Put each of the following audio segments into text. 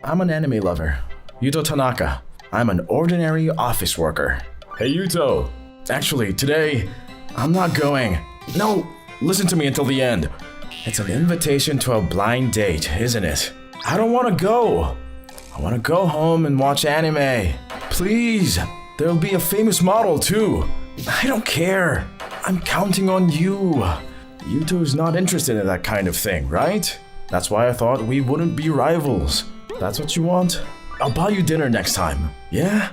I'm an anime lover. Yuto Tanaka. I'm an ordinary office worker. Hey Yuto! Actually, today, I'm not going. No, listen to me until the end. It's an invitation to a blind date, isn't it? I don't want to go. I want to go home and watch anime. Please, there'll be a famous model too. I don't care. I'm counting on you. Yuto's not interested in that kind of thing, right? That's why I thought we wouldn't be rivals. That's what you want? I'll buy you dinner next time. Yeah?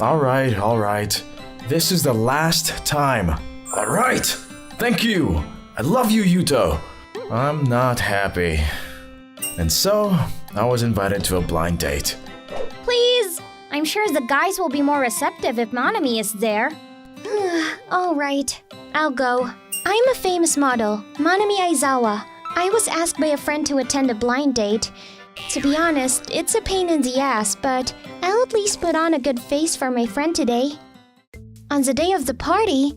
Alright. This is the last time. Alright! Thank you! I love you, Yuto! I'm not happy. And so, I was invited to a blind date. Please! I'm sure the guys will be more receptive if Manami is there. Alright, I'll go. I'm a famous model, Manami Aizawa. I was asked by a friend to attend a blind date. To be honest, it's a pain in the ass, but I'll at least put on a good face for my friend today. On the day of the party...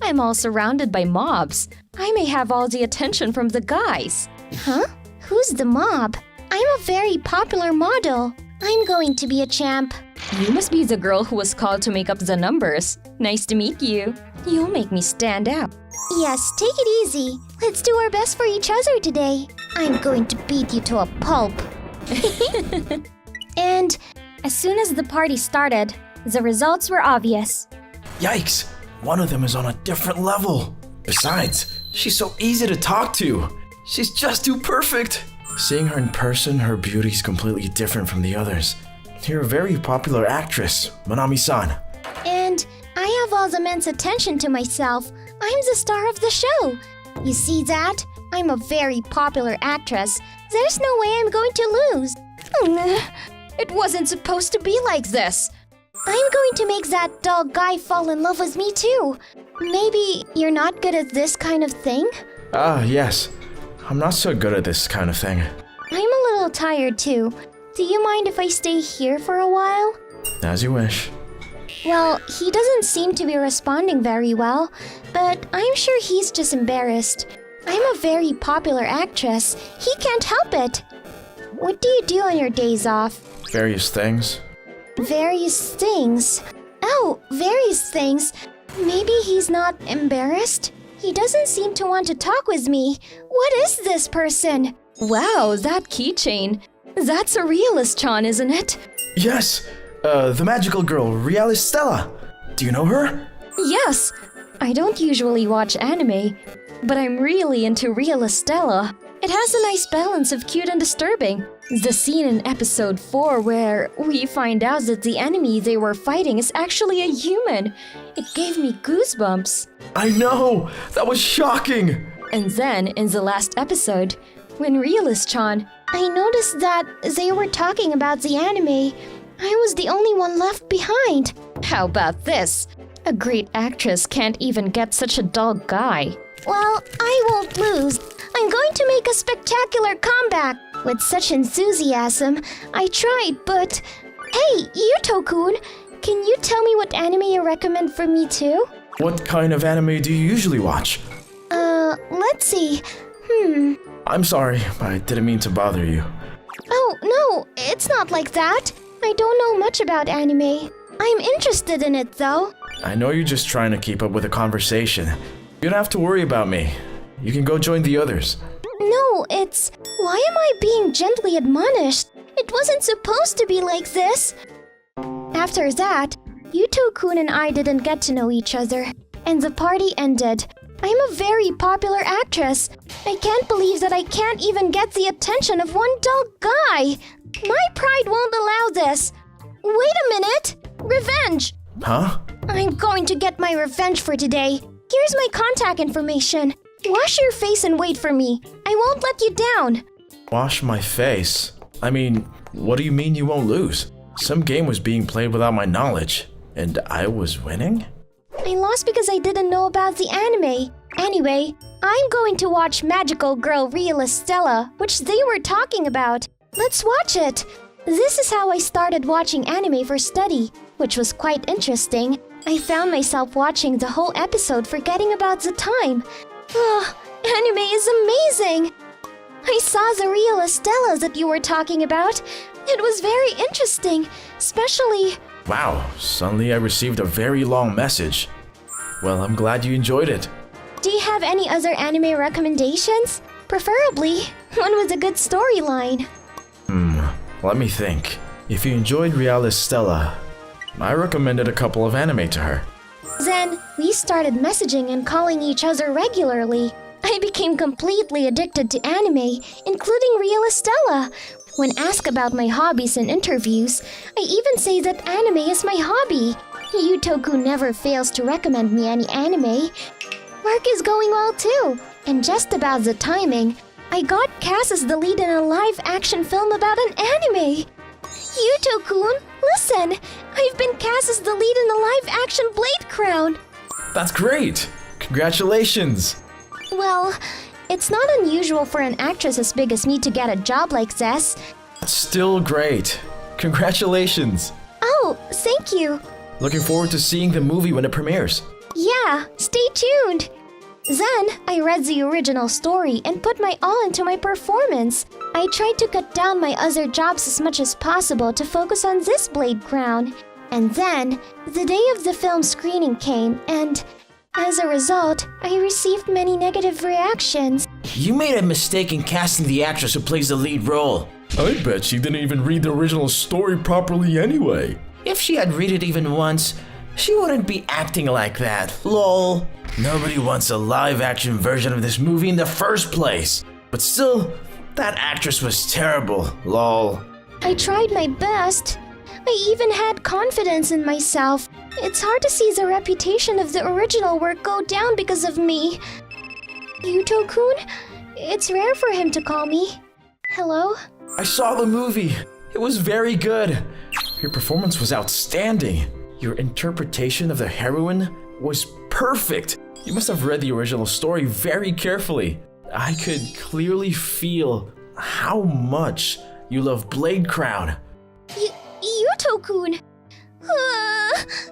I'm all surrounded by mobs. I may have all the attention from the guys. Huh? Who's the mob? I'm a very popular model. I'm going to be a champ. You must be the girl who was called to make up the numbers. Nice to meet you. You'll make me stand out. Yes, take it easy. Let's do our best for each other today. I'm going to beat you to a pulp. And as soon as the party started, the results were obvious. Yikes! One of them is on a different level. Besides, she's so easy to talk to. She's just too perfect. Seeing her in person, her beauty's completely different from the others. You're a very popular actress, Manami-san. And I have all the men's attention to myself. I'm the star of the show. You see that? I'm a very popular actress. There's no way I'm going to lose. It wasn't supposed to be like this. I'm going to make that dull guy fall in love with me too. Maybe you're not good at this kind of thing? Yes. I'm not so good at this kind of thing. I'm a little tired too. Do you mind if I stay here for a while? As you wish. Well, he doesn't seem to be responding very well, but I'm sure he's just embarrassed. I'm a very popular actress. He can't help it. What do you do on your days off? Various things. Various things? Oh, various things. Maybe he's not embarrassed? He doesn't seem to want to talk with me. What is this person? Wow, that keychain. That's a realist-chan, isn't it? Yes! The magical girl, Realist Stella. Do you know her? Yes! I don't usually watch anime, but I'm really into Realist Stella. It has a nice balance of cute and disturbing. The scene in episode 4 where we find out that the enemy they were fighting is actually a human. It gave me goosebumps. I know! That was shocking! And then, in the last episode, when Realist-chan... I noticed that they were talking about the anime. I was the only one left behind. How about this? A great actress can't even get such a dull guy. Well, I won't lose. I'm going to make a spectacular comeback. With such enthusiasm, I tried, but... Hey, Yuto-kun, can you tell me what anime you recommend for me too? What kind of anime do you usually watch? Let's see. I'm sorry, I didn't mean to bother you. Oh, no, it's not like that. I don't know much about anime. I'm interested in it, though. I know you're just trying to keep up with the conversation. You don't have to worry about me. You can go join the others. No, it's... Why am I being gently admonished? It wasn't supposed to be like this. After that, Yuto-kun and I didn't get to know each other, and the party ended. I'm a very popular actress. I can't believe that I can't even get the attention of one dull guy. My pride won't allow this. Wait a minute! Revenge! Huh? I'm going to get my revenge for today. Here's my contact information. Wash your face and wait for me. I won't let you down. Wash my face? I mean, what do you mean you won't lose? Some game was being played without my knowledge, and I was winning? I lost because I didn't know about the anime. Anyway, I'm going to watch Magical Girl Realist Stella, which they were talking about. Let's watch it. This is how I started watching anime for study, which was quite interesting. I found myself watching the whole episode forgetting about the time. Anime is amazing! I saw the real Estelas that you were talking about. It was very interesting, especially... Wow, suddenly I received a very long message. Well, I'm glad you enjoyed it. Do you have any other anime recommendations? Preferably one with a good storyline. Let me think. If you enjoyed Real Estella, I recommended a couple of anime to her. Then we started messaging and calling each other regularly. I became completely addicted to anime, including Real Estella. When asked about my hobbies in interviews, I even say that anime is my hobby. Yutoku never fails to recommend me any anime. Work is going well too, and just about the timing, I got cast as the lead in a live-action film about an anime. Yuto-kun, listen! I've been cast as the lead in the live-action Blade Crown. That's great! Congratulations! Well, it's not unusual for an actress as big as me to get a job like this. That's still great. Congratulations! Oh, thank you. Looking forward to seeing the movie when it premieres. Yeah, stay tuned. Then, I read the original story and put my all into my performance. I tried to cut down my other jobs as much as possible to focus on this Blade Crown. And then, the day of the film screening came and, as a result, I received many negative reactions. You made a mistake in casting the actress who plays the lead role. I bet she didn't even read the original story properly anyway. If she had read it even once, she wouldn't be acting like that, lol. Nobody wants a live-action version of this movie in the first place. But still, that actress was terrible, lol. I tried my best. I even had confidence in myself. It's hard to see the reputation of the original work go down because of me. Yuto-kun? It's rare for him to call me. Hello? I saw the movie. It was very good. Your performance was outstanding. Your interpretation of the heroine was perfect. You must have read the original story very carefully. I could clearly feel how much you love Blade Crown. Yuto-kun!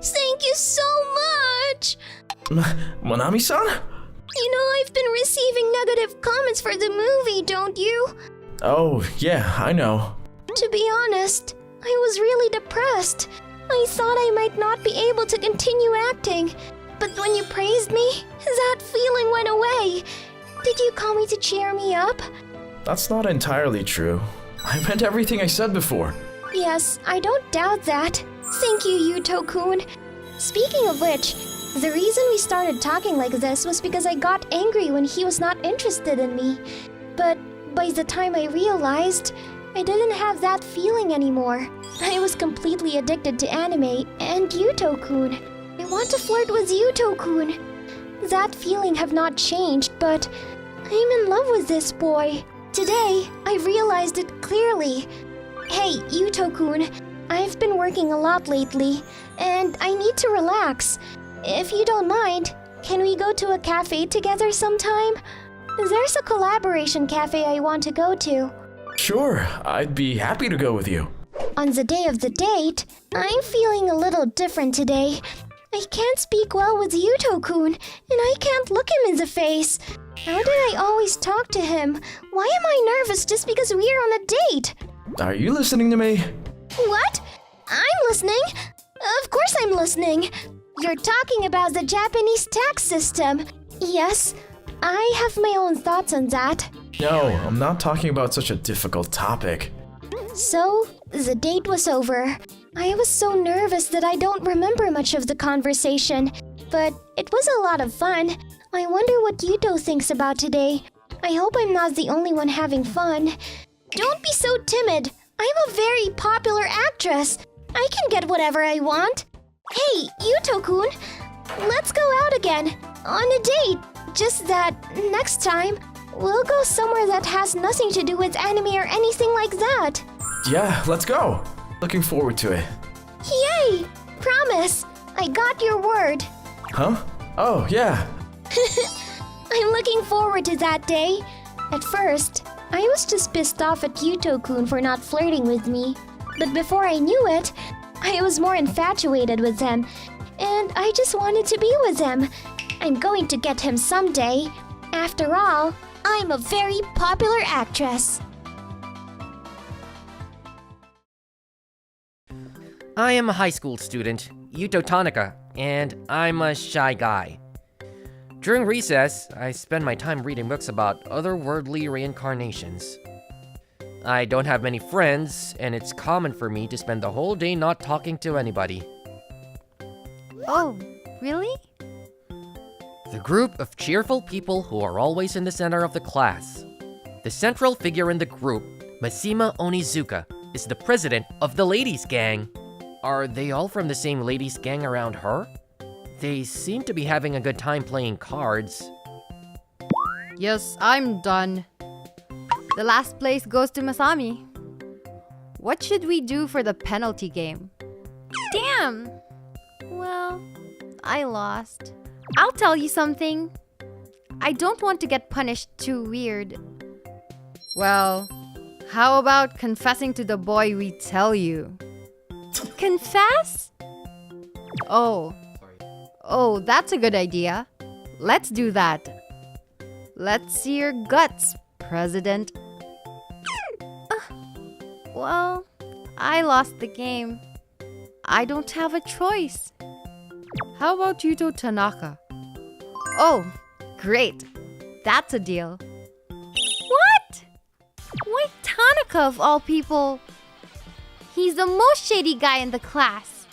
Thank you so much! Monami-san? You know I've been receiving negative comments for the movie, don't you? Oh, yeah, I know. To be honest, I was really depressed. I thought I might not be able to continue acting. But when you praised me, that feeling went away. Did you call me to cheer me up? That's not entirely true. I meant everything I said before. Yes, I don't doubt that. Thank you, Yuto-kun. Speaking of which, the reason we started talking like this was because I got angry when he was not interested in me. But by the time I realized, I didn't have that feeling anymore. I was completely addicted to anime and Yuto-kun. I want to flirt with Yuto-kun. That feeling have not changed, but I'm in love with this boy. Today, I realized it clearly. Hey, Yuto-kun, I've been working a lot lately, and I need to relax. If you don't mind, can we go to a cafe together sometime? There's a collaboration cafe I want to go to. Sure, I'd be happy to go with you. On the day of the date, I'm feeling a little different today. I can't speak well with Yuto-kun, and I can't look him in the face. How did I always talk to him? Why am I nervous just because we're on a date? Are you listening to me? What? I'm listening. Of course I'm listening. You're talking about the Japanese tax system. Yes, I have my own thoughts on that. No, I'm not talking about such a difficult topic. So, the date was over. I was so nervous that I don't remember much of the conversation, but it was a lot of fun. I wonder what Yuto thinks about today. I hope I'm not the only one having fun. Don't be so timid. I'm a very popular actress. I can get whatever I want. Hey, Yuto-kun, let's go out again. On a date. Just that next time, we'll go somewhere that has nothing to do with anime or anything like that. Yeah, let's go. Looking forward to it. Yay! Promise! I got your word. Huh? Oh, yeah. I'm looking forward to that day. At first, I was just pissed off at Yuto-kun for not flirting with me. But before I knew it, I was more infatuated with him. And I just wanted to be with him. I'm going to get him someday. After all, I'm a very popular actress. I am a high school student, Yuto Tanaka, and I'm a shy guy. During recess, I spend my time reading books about otherworldly reincarnations. I don't have many friends, and it's common for me to spend the whole day not talking to anybody. Oh, really? The group of cheerful people who are always in the center of the class. The central figure in the group, Masima Onizuka, is the president of the ladies' gang. Are they all from the same ladies' gang around her? They seem to be having a good time playing cards. Yes, I'm done. The last place goes to Masami. What should we do for the penalty game? Damn! Well, I lost. I'll tell you something. I don't want to get punished too weird. Well, how about confessing to the boy we tell you? Confess? Oh, that's a good idea. Let's do that. Let's see your guts, President. Well, I lost the game. I don't have a choice. How about Yuto Tanaka? Oh, great. That's a deal. What? Why Tanaka of all people? He's the most shady guy in the class.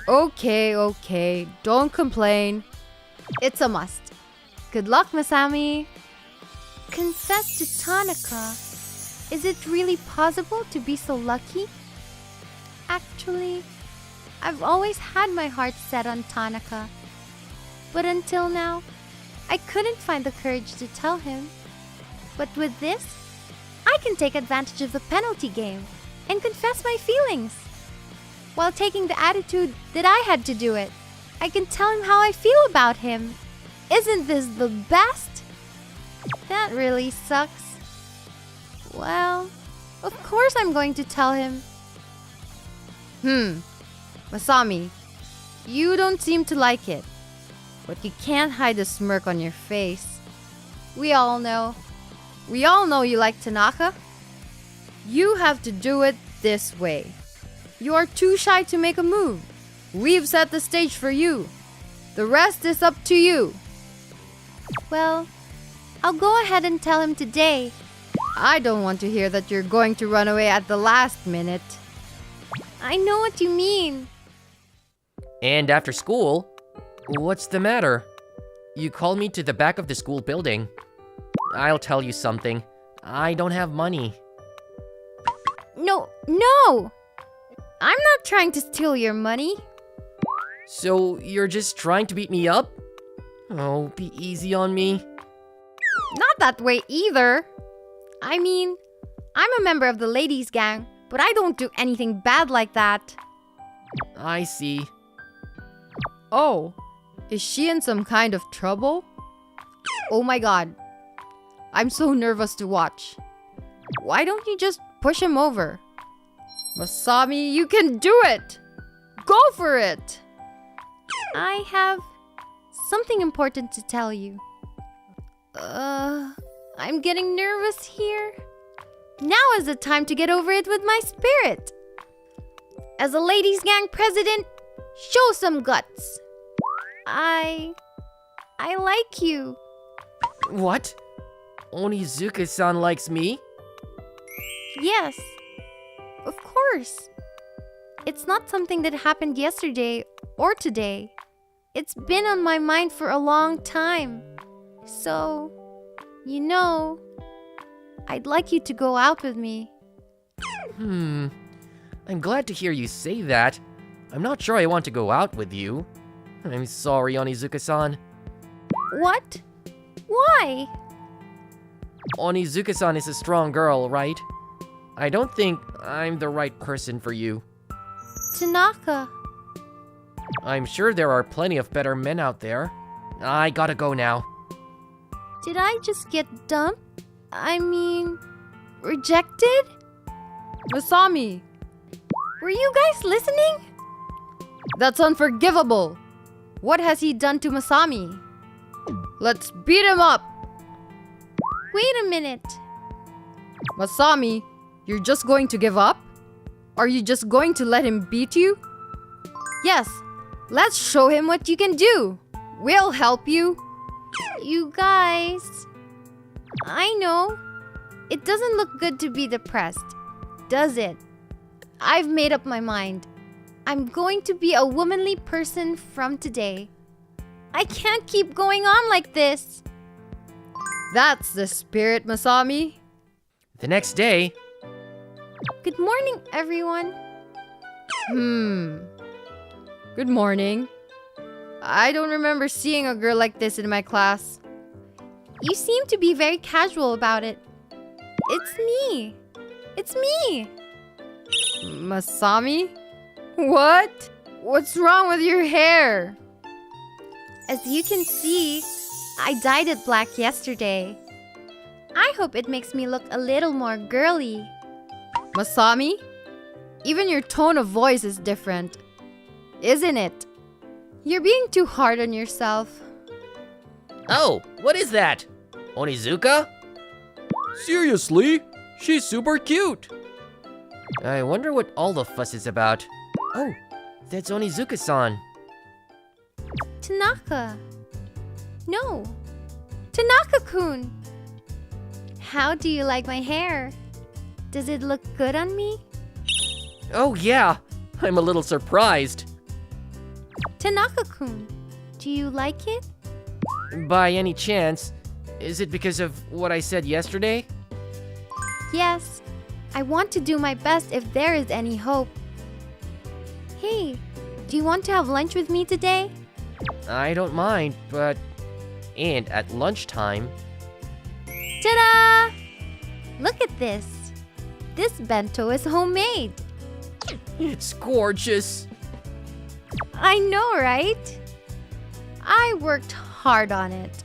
Okay, don't complain. It's a must. Good luck, Masami. Confess to Tanaka. Is it really possible to be so lucky? Actually, I've always had my heart set on Tanaka. But until now, I couldn't find the courage to tell him. But with this, I can take advantage of the penalty game and confess my feelings. While taking the attitude that I had to do it, I can tell him how I feel about him. Isn't this the best? That really sucks. Well, of course I'm going to tell him. Masami, you don't seem to like it. But you can't hide the smirk on your face. We all know you like Tanaka. You have to do it this way. You are too shy to make a move. We've set the stage for you. The rest is up to you. Well, I'll go ahead and tell him today. I don't want to hear that you're going to run away at the last minute. I know what you mean. And after school, what's the matter? You called me to the back of the school building. I'll tell you something. I don't have money. No! I'm not trying to steal your money. So you're just trying to beat me up? Oh, be easy on me. Not that way either. I mean, I'm a member of the ladies' gang, but I don't do anything bad like that. I see. Oh, is she in some kind of trouble? Oh my god. I'm so nervous to watch. Why don't you just push him over? Masami, you can do it! Go for it! I have something important to tell you. I'm getting nervous here. Now is the time to get over it with my spirit. As a ladies' gang president, show some guts. I like you. What? Onizuka-san likes me? Yes, of course. It's not something that happened yesterday or today. It's been on my mind for a long time. So, I'd like you to go out with me. I'm glad to hear you say that. I'm not sure I want to go out with you. I'm sorry, Onizuka-san. What? Why? Onizuka-san is a strong girl, right? I don't think I'm the right person for you. Tanaka. I'm sure there are plenty of better men out there. I gotta go now. Did I just get dumped? I mean, rejected? Masami, were you guys listening? That's unforgivable. What has he done to Masami? Let's beat him up. Wait a minute. Masami, you're just going to give up? Are you just going to let him beat you? Yes, let's show him what you can do. We'll help you. You guys, I know. It doesn't look good to be depressed, does it? I've made up my mind. I'm going to be a womanly person from today. I can't keep going on like this. That's the spirit, Masami. The next day, Good morning, everyone. Good morning. I don't remember seeing a girl like this in my class. You seem to be very casual about it. It's me. It's me. Masami? What? What's wrong with your hair? As you can see, I dyed it black yesterday. I hope it makes me look a little more girly. Masami? Even your tone of voice is different, isn't it? You're being too hard on yourself. oh, what is that? Onizuka? Seriously? She's super cute. I wonder what all the fuss is about. Oh, that's Onizuka-san. Tanaka. No. Tanaka-kun. How do you like my hair? Does it look good on me? Oh yeah, I'm a little surprised. Tanaka-kun, do you like it? By any chance, is it because of what I said yesterday? Yes. I want to do my best if there is any hope. Hey, do you want to have lunch with me today? I don't mind, but... And at lunchtime... Ta-da! Look at this. This bento is homemade. It's gorgeous. I know, right? I worked hard on it.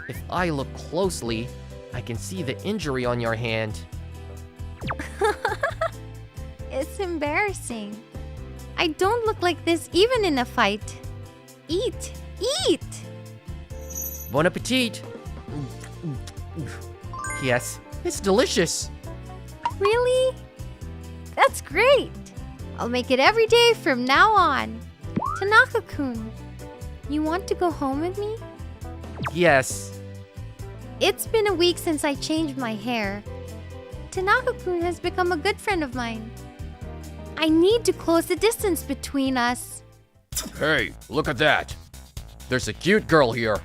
If I look closely, I can see the injury on your hand. It's embarrassing. I don't look like this even in a fight. Eat! Eat! Bon appetit! Yes, it's delicious. Really? That's great! I'll make it every day from now on. Tanaka-kun, you want to go home with me? Yes. It's been a week since I changed my hair. Tanaka-kun has become a good friend of mine. I need to close the distance between us. Hey, look at that. There's a cute girl here.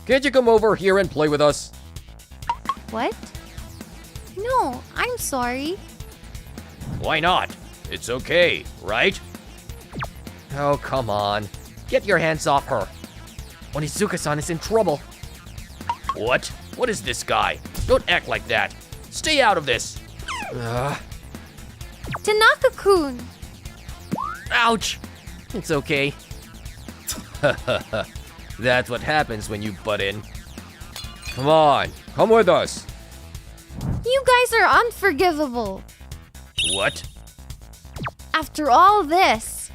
Can't you come over here and play with us? What? No, I'm sorry. Why not? It's okay, right? Oh, come on. Get your hands off her. Onizuka-san is in trouble. What? What is this guy? Don't act like that. Stay out of this. Tanaka-kun! Ouch! It's okay. That's what happens when you butt in. Come on, come with us. You guys are unforgivable. What? After all this,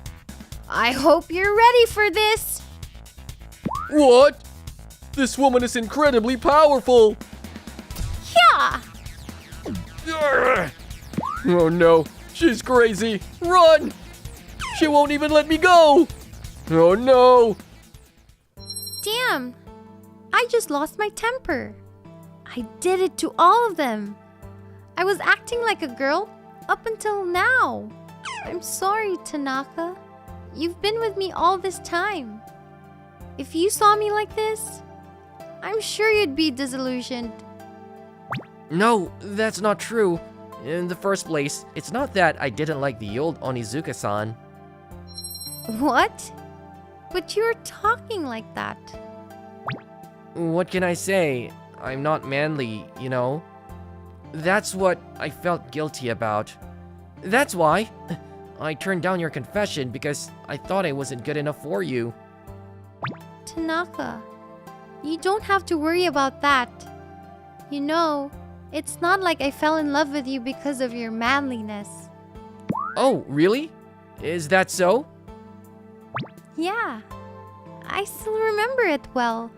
I hope you're ready for this. What? This woman is incredibly powerful. Yeah! Oh no, she's crazy. Run! She won't even let me go. Oh no. Damn, I just lost my temper. I did it to all of them. I was acting like a girl up until now. I'm sorry, Tanaka. You've been with me all this time. If you saw me like this, I'm sure you'd be disillusioned. No, that's not true. In the first place, it's not that I didn't like the old Onizuka-san. What? But you're talking like that. What can I say? I'm not manly, you know? That's what I felt guilty about. That's why I turned down your confession because I thought I wasn't good enough for you. Tanaka, you don't have to worry about that. You know, it's not like I fell in love with you because of your manliness. Oh, really? Is that so? Yeah, I still remember it well.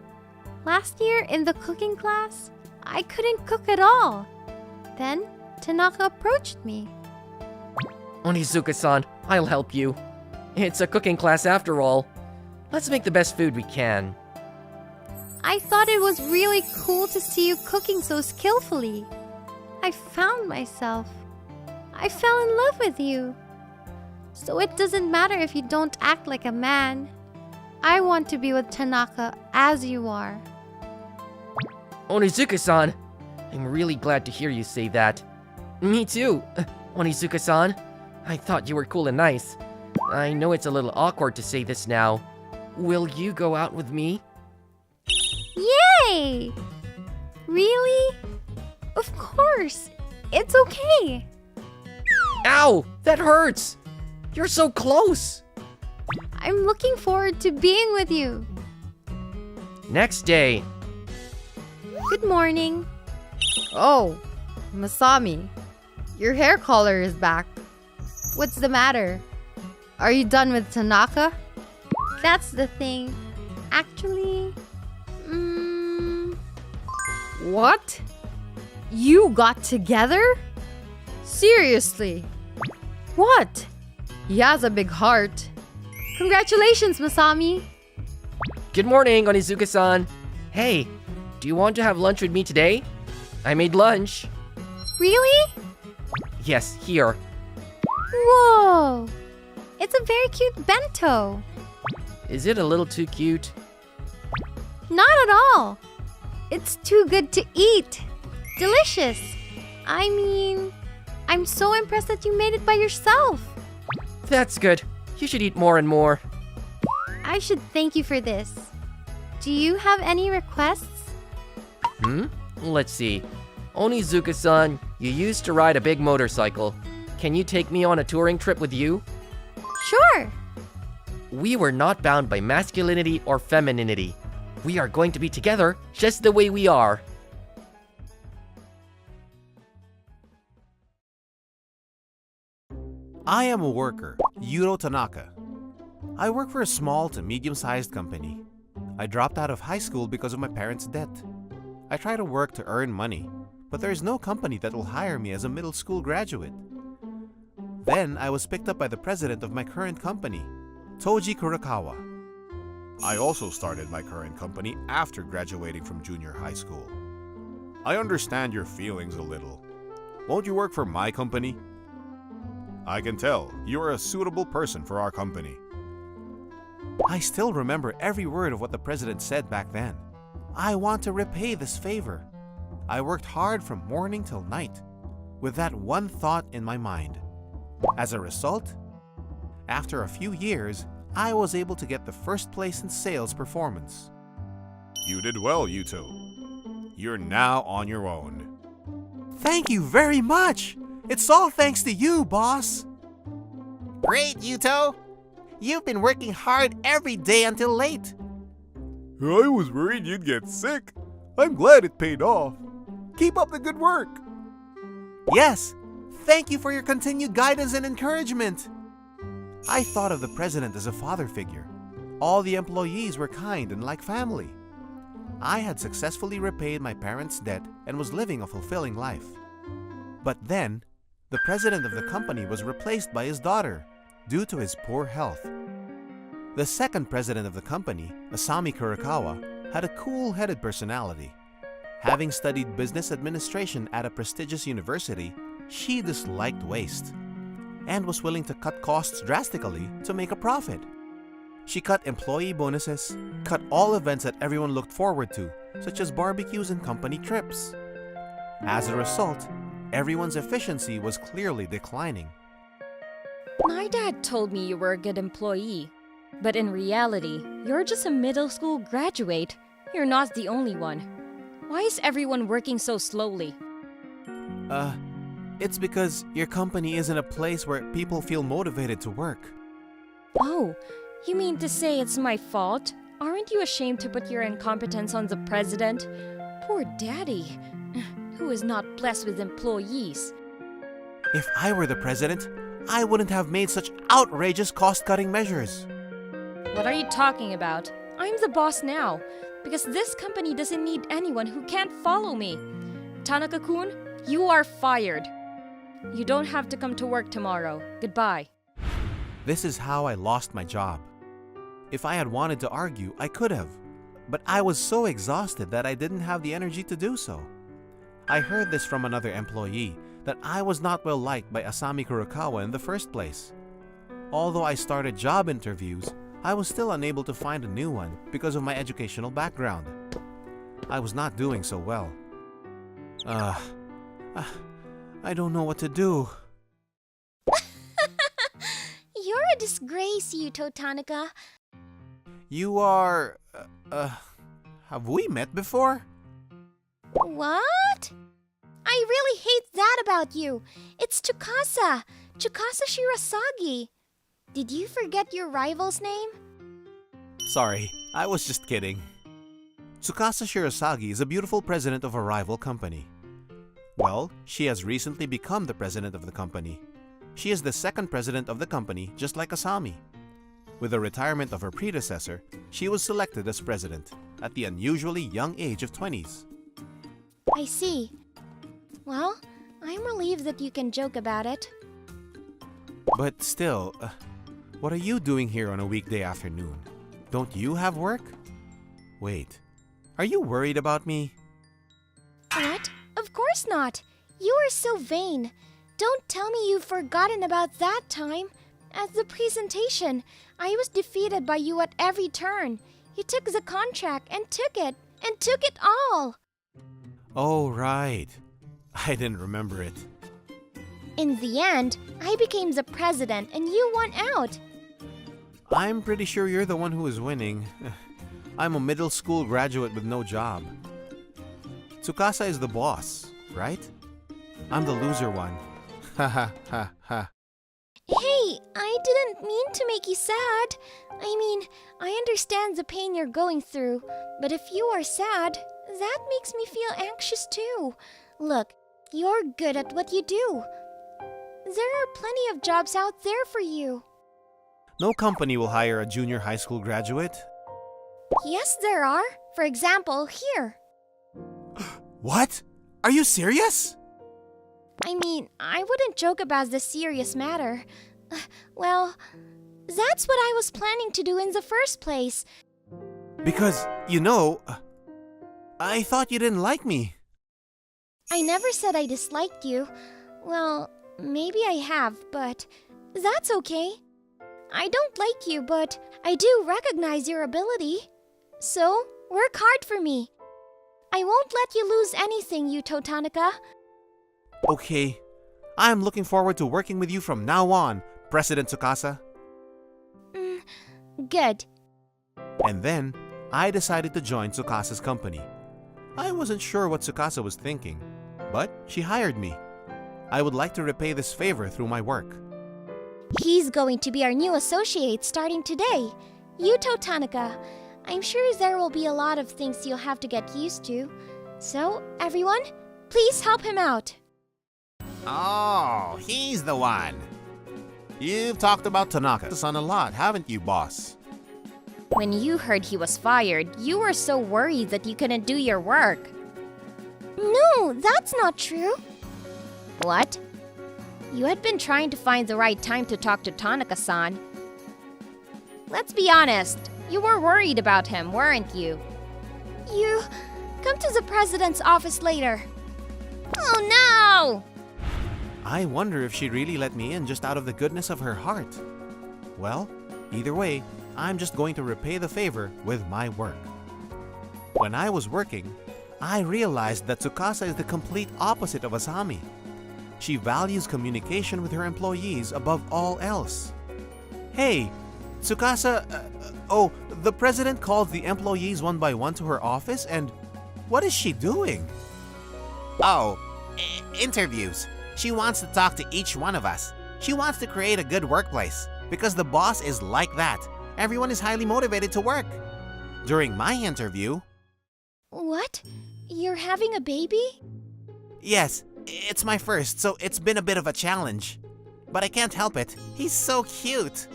Last year in the cooking class, I couldn't cook at all. Then Tanaka approached me. Onizuka-san, I'll help you. It's a cooking class after all. Let's make the best food we can. I thought it was really cool to see you cooking so skillfully. I found myself. I fell in love with you. So it doesn't matter if you don't act like a man. I want to be with Tanaka as you are. Onizuka-san, I'm really glad to hear you say that. Me too, Onizuka-san. I thought you were cool and nice. I know it's a little awkward to say this now. Will you go out with me? Yay! Really? Of course. It's okay. Ow! That hurts! You're so close! I'm looking forward to being with you. Next day. Good morning. Oh, Masami. Your hair color is back. What's the matter? Are you done with Tanaka? That's the thing. Actually, What? You got together? Seriously? What? He has a big heart. Congratulations, Masami. Good morning, Onizuka-san. Hey, do you want to have lunch with me today? I made lunch. Really? Yes, here. Whoa! It's a very cute bento. Is it a little too cute? Not at all. It's too good to eat. Delicious. I mean, I'm so impressed that you made it by yourself. That's good. You should eat more and more. I should thank you for this. Do you have any requests? Let's see. Onizuka-san, you used to ride a big motorcycle. Can you take me on a touring trip with you? Sure. We were not bound by masculinity or femininity. We are going to be together just the way we are. I am a worker, Yuro Tanaka. I work for a small to medium-sized company. I dropped out of high school because of my parents' debt. I try to work to earn money, but there is no company that will hire me as a middle school graduate. Then I was picked up by the president of my current company, Toji Kurakawa. I also started my current company after graduating from junior high school. I understand your feelings a little. Won't you work for my company? I can tell you are a suitable person for our company. I still remember every word of what the president said back then. I want to repay this favor. I worked hard from morning till night, with that one thought in my mind. As a result, after a few years, I was able to get the first place in sales performance. You did well, Yuto. You're now on your own. Thank you very much! It's all thanks to you, boss! Great, Yuto! You've been working hard every day until late. I was worried you'd get sick. I'm glad it paid off. Keep up the good work. Yes, thank you for your continued guidance and encouragement. I thought of the president as a father figure. All the employees were kind and like family. I had successfully repaid my parents' debt and was living a fulfilling life. But then, the president of the company was replaced by his daughter due to his poor health. The second president of the company, Asami Kurakawa, had a cool-headed personality. Having studied business administration at a prestigious university, she disliked waste and was willing to cut costs drastically to make a profit. She cut employee bonuses, cut all events that everyone looked forward to, such as barbecues and company trips. As a result, everyone's efficiency was clearly declining. My dad told me you were a good employee. But in reality, you're just a middle school graduate. You're not the only one. Why is everyone working so slowly? It's because your company isn't a place where people feel motivated to work. Oh, you mean to say it's my fault? Aren't you ashamed to put your incompetence on the president? Poor daddy, who is not blessed with employees. If I were the president, I wouldn't have made such outrageous cost-cutting measures. What are you talking about? I'm the boss now, because this company doesn't need anyone who can't follow me. Tanaka-kun, you are fired. You don't have to come to work tomorrow. Goodbye. This is how I lost my job. If I had wanted to argue, I could have. But I was so exhausted that I didn't have the energy to do so. I heard this from another employee, that I was not well liked by Asami Kurokawa in the first place. Although I started job interviews, I was still unable to find a new one because of my educational background. I was not doing so well. I don't know what to do. You're a disgrace, Yuto Tanaka. You are... have we met before? What? I really hate that about you. It's Tsukasa Shirasagi. Did you forget your rival's name? Sorry, I was just kidding. Tsukasa Shirasagi is a beautiful president of a rival company. Well, she has recently become the president of the company. She is the second president of the company, just like Asami. With the retirement of her predecessor, she was selected as president at the unusually young age of 20s. I see. Well, I'm relieved that you can joke about it. But still, what are you doing here on a weekday afternoon? Don't you have work? Wait, are you worried about me? What? Of course not. You are so vain. Don't tell me you've forgotten about that time. At the presentation, I was defeated by you at every turn. You took the contract and took it all. Oh, right. I didn't remember it. In the end, I became the president and you won out. I'm pretty sure you're the one who is winning. I'm a middle school graduate with no job. Tsukasa is the boss, right? I'm the loser one. Ha ha ha ha. Hey, I didn't mean to make you sad. I mean, I understand the pain you're going through, but if you are sad, that makes me feel anxious too. Look, you're good at what you do. There are plenty of jobs out there for you. No company will hire a junior high school graduate. Yes, there are. For example, here. What? Are you serious? I mean, I wouldn't joke about this serious matter. Well, that's what I was planning to do in the first place. Because, I thought you didn't like me. I never said I disliked you. Well, maybe I have, but that's okay. I don't like you, but I do recognize your ability. So, work hard for me. I won't let you lose anything, Yuto Tanaka. Okay. I'm looking forward to working with you from now on, President Tsukasa. Good. And then, I decided to join Tsukasa's company. I wasn't sure what Tsukasa was thinking, but she hired me. I would like to repay this favor through my work. He's going to be our new associate starting today, Yuto Tanaka. I'm sure there will be a lot of things you'll have to get used to. So, everyone, please help him out. Oh, he's the one. You've talked about Tanaka-san a lot, haven't you, boss? When you heard he was fired, you were so worried that you couldn't do your work. No, that's not true. What? You had been trying to find the right time to talk to Tanaka-san. Let's be honest, you were worried about him, weren't you? You come to the president's office later. Oh no! I wonder if she really let me in just out of the goodness of her heart. Well, either way, I'm just going to repay the favor with my work. When I was working, I realized that Tsukasa is the complete opposite of Asami. She values communication with her employees above all else. Hey, Tsukasa, the president calls the employees one by one to her office, and what is she doing? Oh, interviews. She wants to talk to each one of us. She wants to create a good workplace, because the boss is like that. Everyone is highly motivated to work. During my interview... What? You're having a baby? Yes, it's my first, so it's been a bit of a challenge. But I can't help it. He's so cute.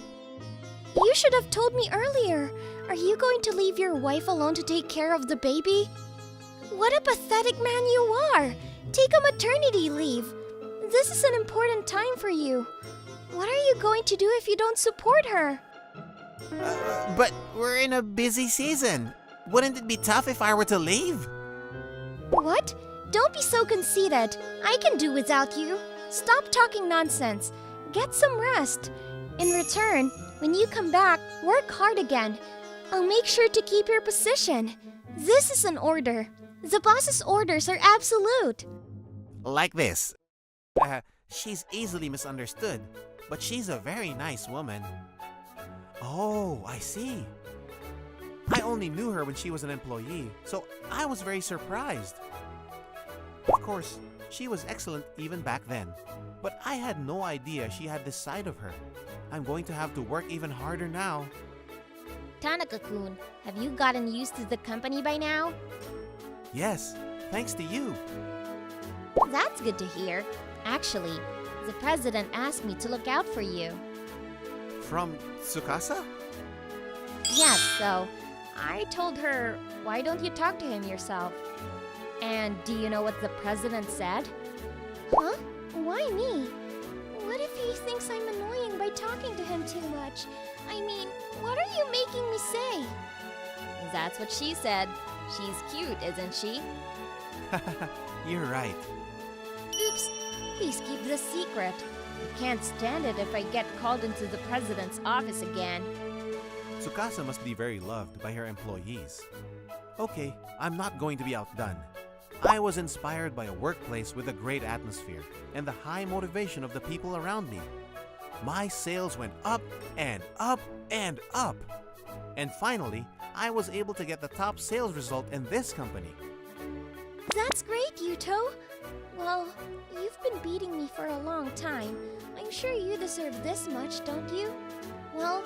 You should have told me earlier. Are you going to leave your wife alone to take care of the baby? What a pathetic man you are. take a maternity leave. This is an important time for you. What are you going to do if you don't support her? But we're in a busy season. Wouldn't it be tough if I were to leave? What? Don't be so conceited. I can do without you. Stop talking nonsense. Get some rest. In return, when you come back, work hard again. I'll make sure to keep your position. This is an order. The boss's orders are absolute. Like this. She's easily misunderstood, but she's a very nice woman. Oh, I see. I only knew her when she was an employee, so I was very surprised. Of course, she was excellent even back then, but I had no idea she had this side of her. I'm going to have to work even harder now. Tanaka-kun, have you gotten used to the company by now? Yes, thanks to you. That's good to hear. Actually, the president asked me to look out for you. From Tsukasa? Yes, so I told her, why don't you talk to him yourself? And do you know what the president said? Huh? Why me? What if he thinks I'm annoying by talking to him too much? I mean, what are you making me say? That's what she said. She's cute, isn't she? You're right. Oops, please keep this secret. I can't stand it if I get called into the president's office again. Tsukasa must be very loved by her employees. Okay, I'm not going to be outdone. I was inspired by a workplace with a great atmosphere and the high motivation of the people around me. My sales went up and up and up. And finally, I was able to get the top sales result in this company. That's great, Yuto. Well, you've been beating me for a long time. I'm sure you deserve this much, don't you? Well,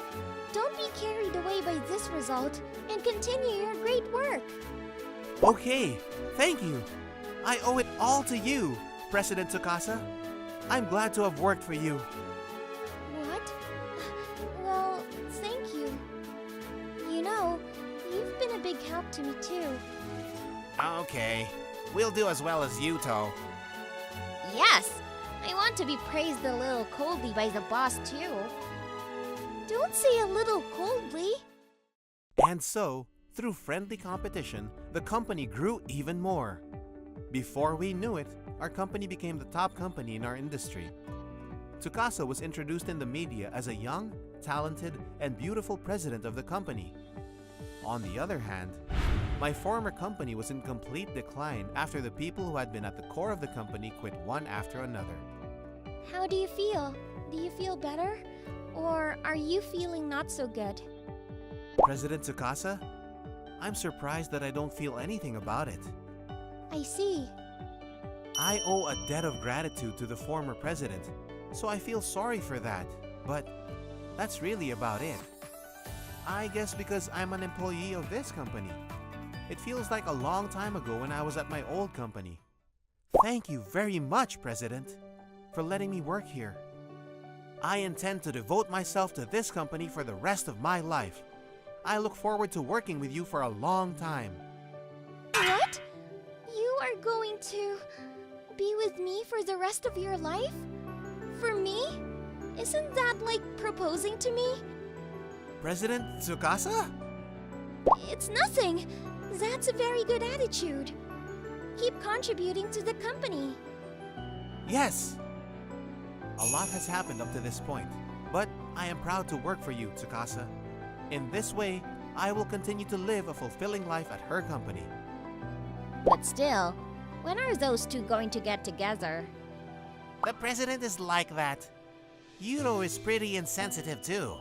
don't be carried away by this result and continue your great work. Okay, thank you. I owe it all to you, President Tsukasa. I'm glad to have worked for you. What? Well, thank you. You know, you've been a big help to me too. Okay, we'll do as well as Yuto. Yes! I want to be praised a little coldly by the boss too. Don't say a little coldly. And so, through friendly competition, the company grew even more. Before we knew it, our company became the top company in our industry. Tsukasa was introduced in the media as a young, talented, and beautiful president of the company. On the other hand, my former company was in complete decline after the people who had been at the core of the company quit one after another. How do you feel? Do you feel better? Or are you feeling not so good? President Tsukasa, I'm surprised that I don't feel anything about it. I see. I owe a debt of gratitude to the former president, so I feel sorry for that, but that's really about it. I guess because I'm an employee of this company. It feels like a long time ago when I was at my old company. Thank you very much, President, for letting me work here. I intend to devote myself to this company for the rest of my life. I look forward to working with you for a long time. What? You are going to be with me for the rest of your life? For me? Isn't that like proposing to me? President Tsukasa? It's nothing. That's a very good attitude. Keep contributing to the company. Yes! A lot has happened up to this point, but I am proud to work for you, Tsukasa. In this way, I will continue to live a fulfilling life at her company. But still, when are those two going to get together? The president is like that. Yuto is pretty insensitive too.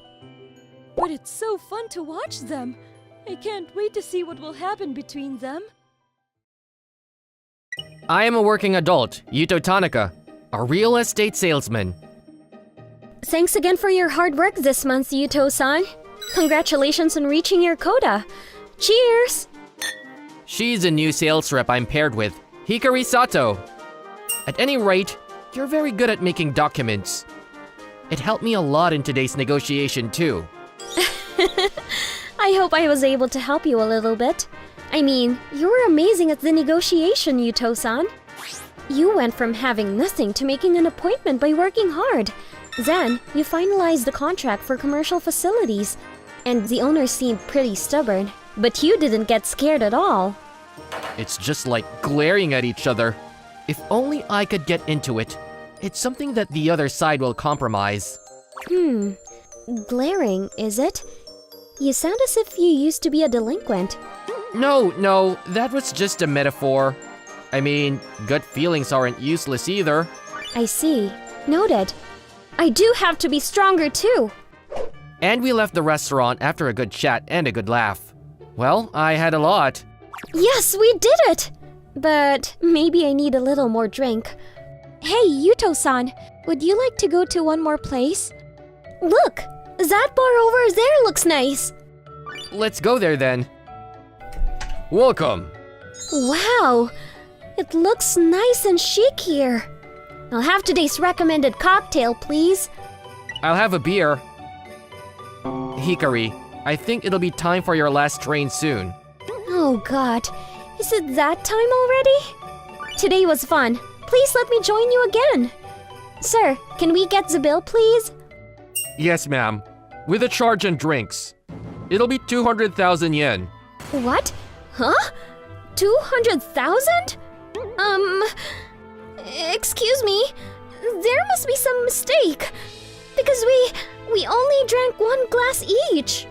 But it's so fun to watch them. I can't wait to see what will happen between them. I am a working adult, Yuto Tanaka, a real estate salesman. Thanks again for your hard work this month, Yuto-san. Congratulations on reaching your quota. Cheers! She's a new sales rep I'm paired with, Hikari Sato. At any rate, you're very good at making documents. It helped me a lot in today's negotiation too. I hope I was able to help you a little bit. I mean, you were amazing at the negotiation, Yuto-san. You went from having nothing to making an appointment by working hard. Then, you finalized the contract for commercial facilities. And the owner seemed pretty stubborn. But you didn't get scared at all. It's just like glaring at each other. If only I could get into it. It's something that the other side will compromise. Glaring, is it? You sound as if you used to be a delinquent. No, that was just a metaphor. I mean, gut feelings aren't useless either. I see. Noted. I do have to be stronger too. And we left the restaurant after a good chat and a good laugh. Well, I had a lot. Yes, we did it! But maybe I need a little more drink. Hey, Yuto-san, would you like to go to one more place? Look, that bar over there looks nice. Let's go there then. Welcome. Wow, it looks nice and chic here. I'll have today's recommended cocktail, please. I'll have a beer. Hikari, I think it'll be time for your last train soon. Oh god, is it that time already? Today was fun. Please let me join you again. Sir, can we get the bill, please? Yes, ma'am. With a charge and drinks. It'll be 200,000 yen. What? Huh? 200,000? Excuse me. There must be some mistake. Because we only drank one glass each.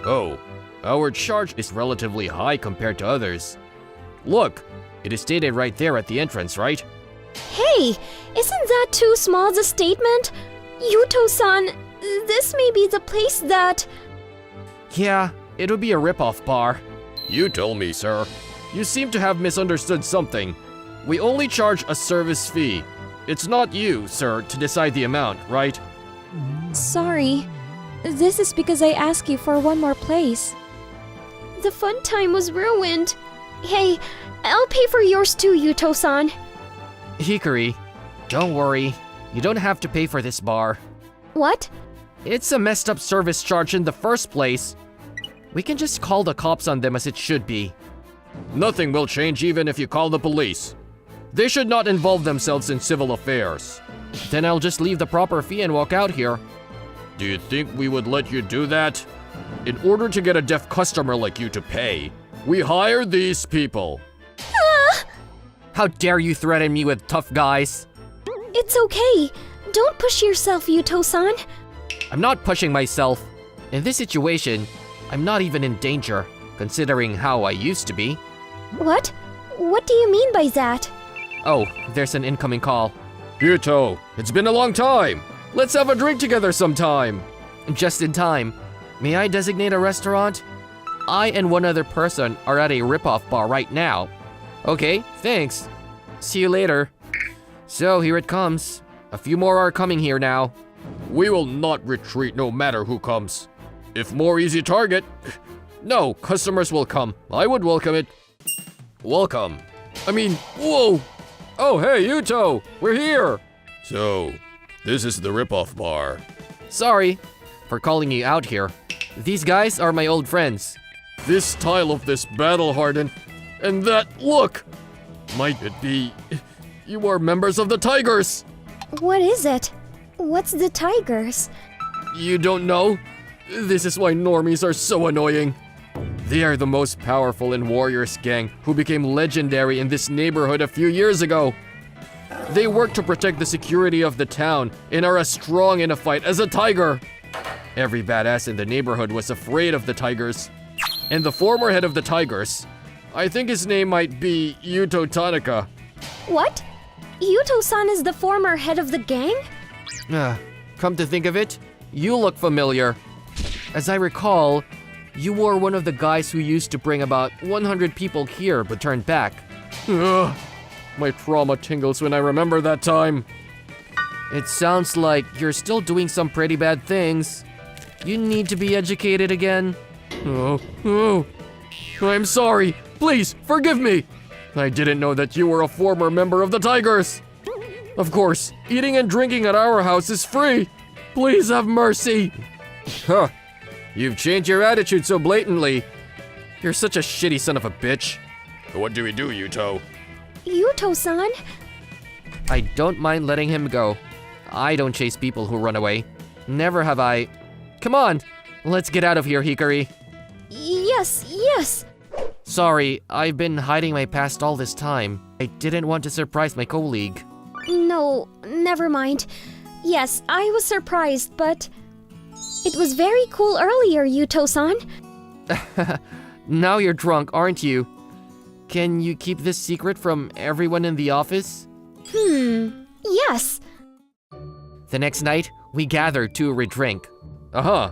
Oh, our charge is relatively high compared to others. Look, it is stated right there at the entrance, right? Hey, isn't that too small as a statement? Yuto-san, this may be the place that... Yeah, it'll be a rip-off bar. You tell me, sir. You seem to have misunderstood something. We only charge a service fee. It's not you, sir, to decide the amount, right? Sorry. This is because I asked you for one more place. The fun time was ruined. Hey, I'll pay for yours too, Yuto-san. Hikari, don't worry. You don't have to pay for this bar. What? It's a messed up service charge in the first place. We can just call the cops on them as it should be. Nothing will change even if you call the police. They should not involve themselves in civil affairs. Then I'll just leave the proper fee and walk out here. Do you think we would let you do that? In order to get a deaf customer like you to pay, we hire these people. How dare you threaten me with tough guys? It's okay. Don't push yourself, Yuto-san. I'm not pushing myself. In this situation, I'm not even in danger, considering how I used to be. What? What do you mean by that? Oh, there's an incoming call. Yuto, it's been a long time. Let's have a drink together sometime. Just in time. May I designate a restaurant? I and one other person are at a rip-off bar right now. Okay, thanks. See you later. So here it comes. A few more are coming here now. We will not retreat no matter who comes. If more easy target, no, customers will come. I would welcome it. Welcome. I mean, whoa! Oh, hey, Yuto! We're here! So, this is the rip-off bar. Sorry for calling you out here. These guys are my old friends. This style of this battle-hardened, and that look! Might it be you are members of the Tigers? What is it? What's the Tigers? You don't know? This is why normies are so annoying. They are the most powerful and warriors gang who became legendary in this neighborhood a few years ago. They work to protect the security of the town and are as strong in a fight as a tiger. Every badass in the neighborhood was afraid of the Tigers. And the former head of the Tigers, I think his name might be Yuto Tanaka. What? Yuto-san is the former head of the gang? Come to think of it, you look familiar. As I recall, you were one of the guys who used to bring about 100 people here but turned back. My trauma tingles when I remember that time. It sounds like you're still doing some pretty bad things. You need to be educated again. I'm sorry. Please, forgive me. I didn't know that you were a former member of the Tigers. Of course, eating and drinking at our house is free. Please have mercy. Huh. You've changed your attitude so blatantly. You're such a shitty son of a bitch. What do we do, Yuto? Yuto-san? I don't mind letting him go. I don't chase people who run away. Never have I. Come on, let's get out of here, Hikari. Yes. Sorry, I've been hiding my past all this time. I didn't want to surprise my colleague. No, never mind. Yes, I was surprised, but it was very cool earlier, Yuto-san. Now you're drunk, aren't you? Can you keep this secret from everyone in the office? Yes. The next night, we gathered to re-drink. Uh-huh.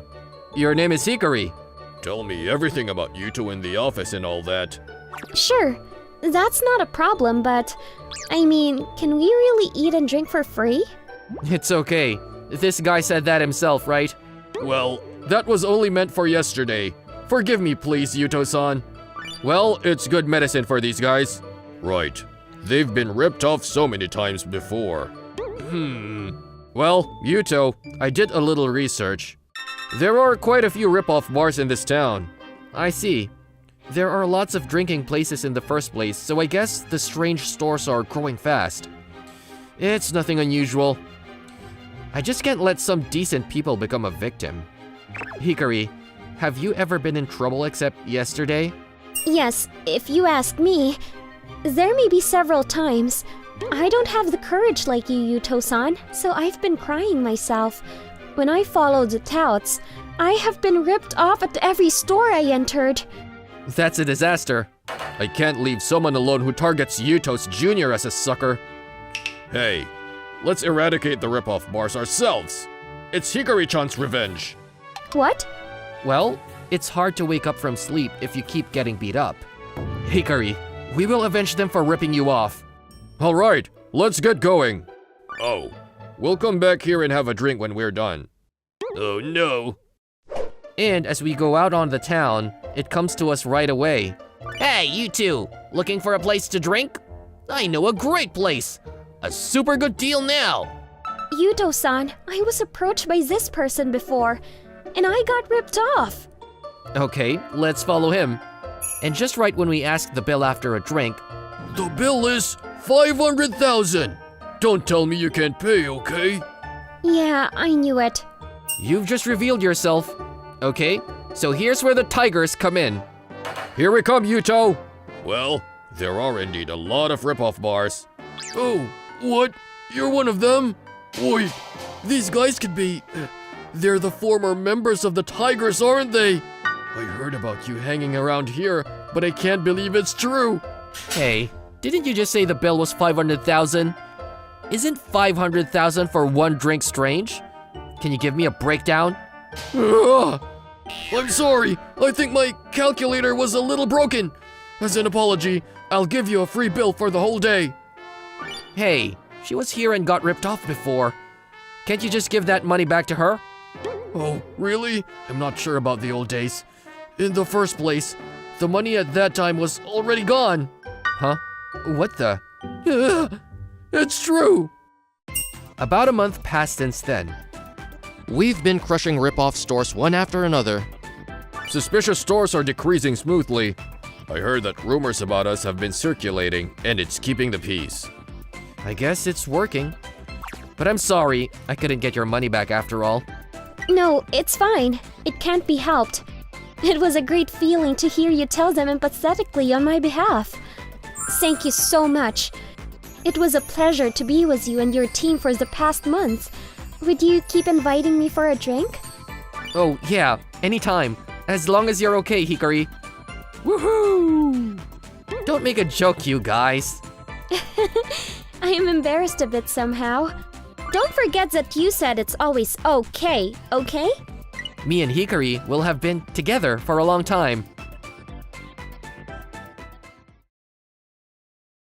Your name is Hikari. Tell me everything about Yuto in the office and all that. Sure, that's not a problem, but I mean, can we really eat and drink for free? It's okay. This guy said that himself, right? Well, that was only meant for yesterday. Forgive me, please, Yuto-san. Well, it's good medicine for these guys. Right. They've been ripped off so many times before. Well, Yuto, I did a little research. There are quite a few rip-off bars in this town. I see. There are lots of drinking places in the first place, so I guess the strange stores are growing fast. It's nothing unusual. I just can't let some decent people become a victim. Hikari, have you ever been in trouble except yesterday? Yes, if you ask me, there may be several times. I don't have the courage like you, Yuto-san, so I've been crying myself. When I followed the touts, I have been ripped off at every store I entered. That's a disaster. I can't leave someone alone who targets Yuto's Jr. as a sucker. Hey, let's eradicate the rip-off bars ourselves. It's Hikari-chan's revenge. What? Well, it's hard to wake up from sleep if you keep getting beat up. Hikari, we will avenge them for ripping you off. All right, let's get going. Oh, we'll come back here and have a drink when we're done. Oh no. And as we go out on the town, it comes to us right away. Hey, you two, looking for a place to drink? I know a great place. A super good deal now. Yuto-san, I was approached by this person before, and I got ripped off. Okay, let's follow him. And just right when we ask the bill after a drink, The bill is 500,000. Don't tell me you can't pay, okay? Yeah, I knew it. you've just revealed yourself. Okay, so here's where the tigers come in. Here we come, Yuto. Well, there are indeed a lot of rip-off bars. Oh, what? You're one of them? Oi, these guys could be... they're the former members of the Tigers, aren't they? I heard about you hanging around here, but I can't believe it's true. Hey, didn't you just say the bill was 500,000? Isn't 500,000 for one drink strange? Can you give me a breakdown? Ugh. I'm sorry, I think my calculator was a little broken. As an apology, I'll give you a free bill for the whole day. Hey, she was here and got ripped off before. Can't you just give that money back to her? Oh, really? I'm not sure about the old days. In the first place, the money at that time was already gone. Huh? What the? It's true. About a month passed since then. We've been crushing rip-off stores one after another. Suspicious stores are decreasing smoothly. I heard that rumors about us have been circulating, and it's keeping the peace. I guess it's working. But I'm sorry, I couldn't get your money back after all. No, it's fine. It can't be helped. It was a great feeling to hear you tell them empathetically on my behalf. Thank you so much. It was a pleasure to be with you and your team for the past month. Would you keep inviting me for a drink? Oh, yeah, anytime. As long as you're okay, Hikari. Woohoo! Don't make a joke, you guys. I am embarrassed a bit somehow. Don't forget that you said it's always okay, okay? Me and Hikari will have been together for a long time.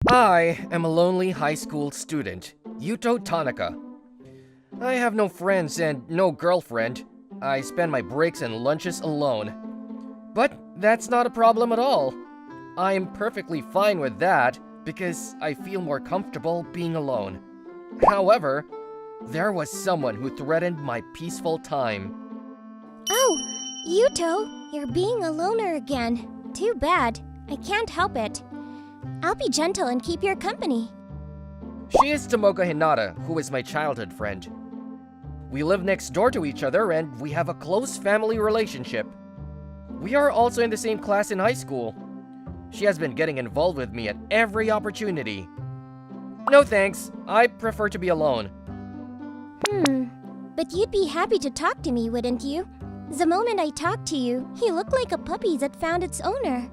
I am a lonely high school student, Yuto Tanaka. I have no friends and no girlfriend. I spend my breaks and lunches alone. But that's not a problem at all. I am perfectly fine with that because I feel more comfortable being alone. However, there was someone who threatened my peaceful time. Oh, Yuto, you're being a loner again. Too bad. I can't help it. I'll be gentle and keep your company. She is Tomoka Hinata, who is my childhood friend. We live next door to each other and we have a close family relationship. We are also in the same class in high school. She has been getting involved with me at every opportunity. No thanks, I prefer to be alone. But you'd be happy to talk to me, wouldn't you? The moment I talked to you, you looked like a puppy that found its owner.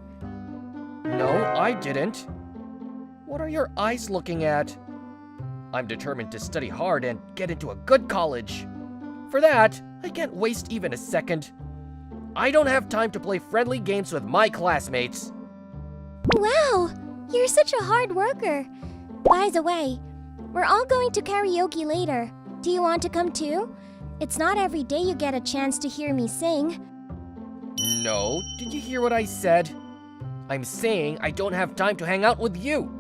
No, I didn't. What are your eyes looking at? I'm determined to study hard and get into a good college. For that, I can't waste even a second. I don't have time to play friendly games with my classmates. Wow, you're such a hard worker. By the way, we're all going to karaoke later. Do you want to come too? It's not every day you get a chance to hear me sing. No, did you hear what I said? I'm saying I don't have time to hang out with you.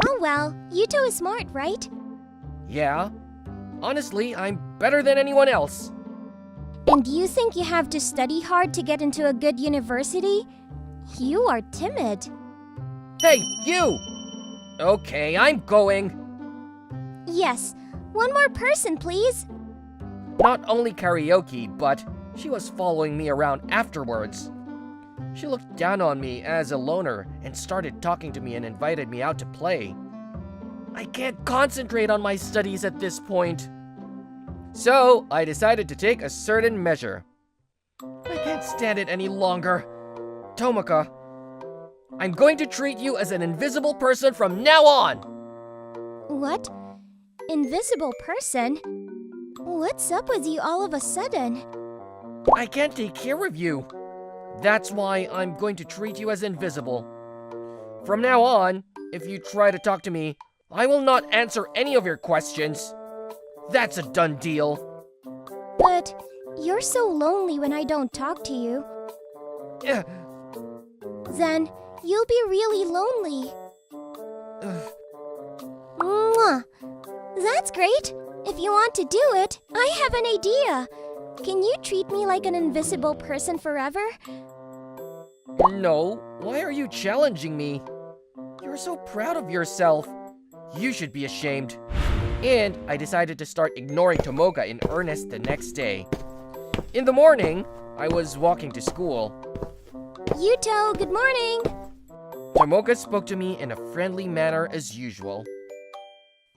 Oh well, Yuto is smart, right? Yeah. Honestly, I'm better than anyone else. And you think you have to study hard to get into a good university? You are timid. Hey, you! Okay, I'm going. Yes, one more person, please. Not only karaoke, but she was following me around afterwards. She looked down on me as a loner and started talking to me and invited me out to play. I can't concentrate on my studies at this point. So, I decided to take a certain measure. I can't stand it any longer. Tomoka, I'm going to treat you as an invisible person from now on! What? Invisible person? What's up with you all of a sudden? I can't take care of you. That's why I'm going to treat you as invisible. From now on, if you try to talk to me, I will not answer any of your questions. That's a done deal. But you're so lonely when I don't talk to you. Then you'll be really lonely. Mwah. That's great. If you want to do it, I have an idea. Can you treat me like an invisible person forever? No, why are you challenging me? You're so proud of yourself. You should be ashamed. And I decided to start ignoring Tomoka in earnest the next day. In the morning, I was walking to school. Yuto, good morning. Tomoka spoke to me in a friendly manner as usual.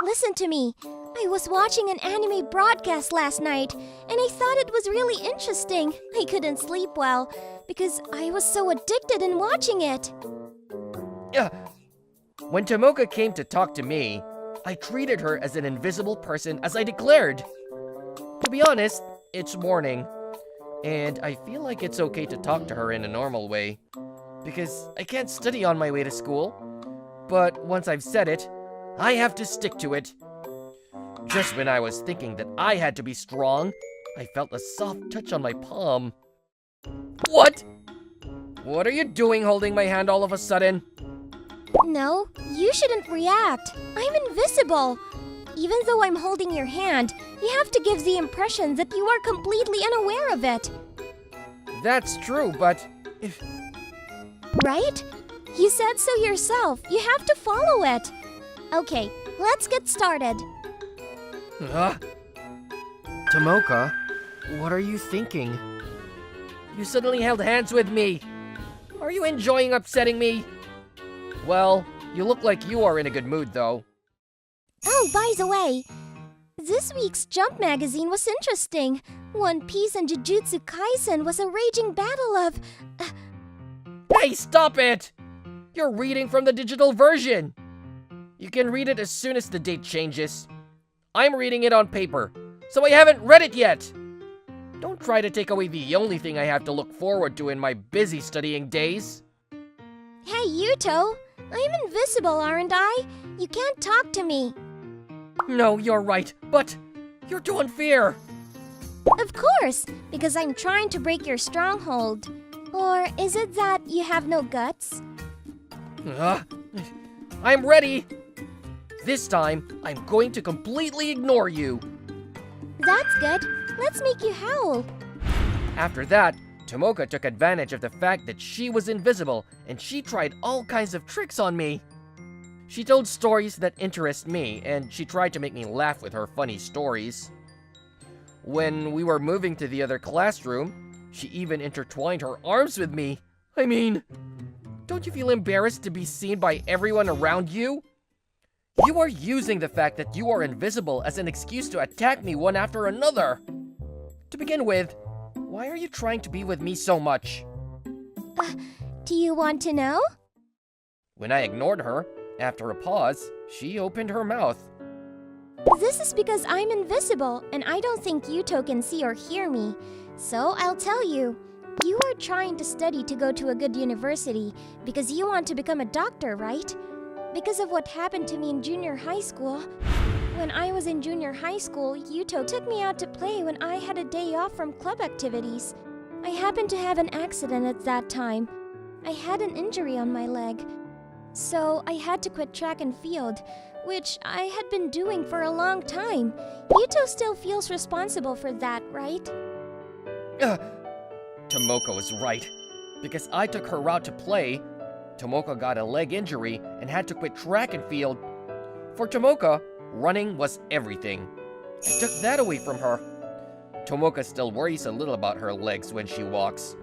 Listen to me. I was watching an anime broadcast last night, and I thought it was really interesting. I couldn't sleep well, because I was so addicted in watching it. When Tomoka came to talk to me, I treated her as an invisible person as I declared. To be honest, it's morning, and I feel like it's okay to talk to her in a normal way, because I can't study on my way to school. But once I've said it, I have to stick to it. Just when I was thinking that I had to be strong, I felt a soft touch on my palm. What? What are you doing holding my hand all of a sudden? No, you shouldn't react. I'm invisible. Even though I'm holding your hand, you have to give the impression that you are completely unaware of it. That's true, but if... Right? You said so yourself. You have to follow it. Okay, let's get started. Tomoka, what are you thinking? You suddenly held hands with me. Are you enjoying upsetting me? Well, you look like you are in a good mood, though. Oh, by the way, this week's Jump magazine was interesting. One Piece and Jujutsu Kaisen was a raging battle of... Hey, stop it! You're reading from the digital version. You can read it as soon as the date changes. I'm reading it on paper, so I haven't read it yet. Don't try to take away the only thing I have to look forward to in my busy studying days. Hey, Yuto! I'm invisible, aren't I? You can't talk to me. No, you're right, but you're too unfair. Of course, because I'm trying to break your stronghold. Or is it that you have no guts? I'm ready. This time, I'm going to completely ignore you. That's good. Let's make you howl. After that, Tomoka took advantage of the fact that she was invisible and she tried all kinds of tricks on me. She told stories that interest me, and she tried to make me laugh with her funny stories. When we were moving to the other classroom, she even intertwined her arms with me. I mean, don't you feel embarrassed to be seen by everyone around you? You are using the fact that you are invisible as an excuse to attack me one after another. To begin with, why are you trying to be with me so much? Do you want to know? When I ignored her, after a pause, she opened her mouth. This is because I'm invisible, and I don't think Yuto can see or hear me. So I'll tell you. You are trying to study to go to a good university because you want to become a doctor, right? Because of what happened to me in junior high school. When I was in junior high school, Yuto took me out to play when I had a day off from club activities. I happened to have an accident at that time. I had an injury on my leg. So I had to quit track and field, which I had been doing for a long time. Yuto still feels responsible for that, right? Tomoko was right. Because I took her out to play, Tomoko got a leg injury and had to quit track and field. For Tomoko, running was everything. I took that away from her. Tomoko still worries a little about her legs when she walks.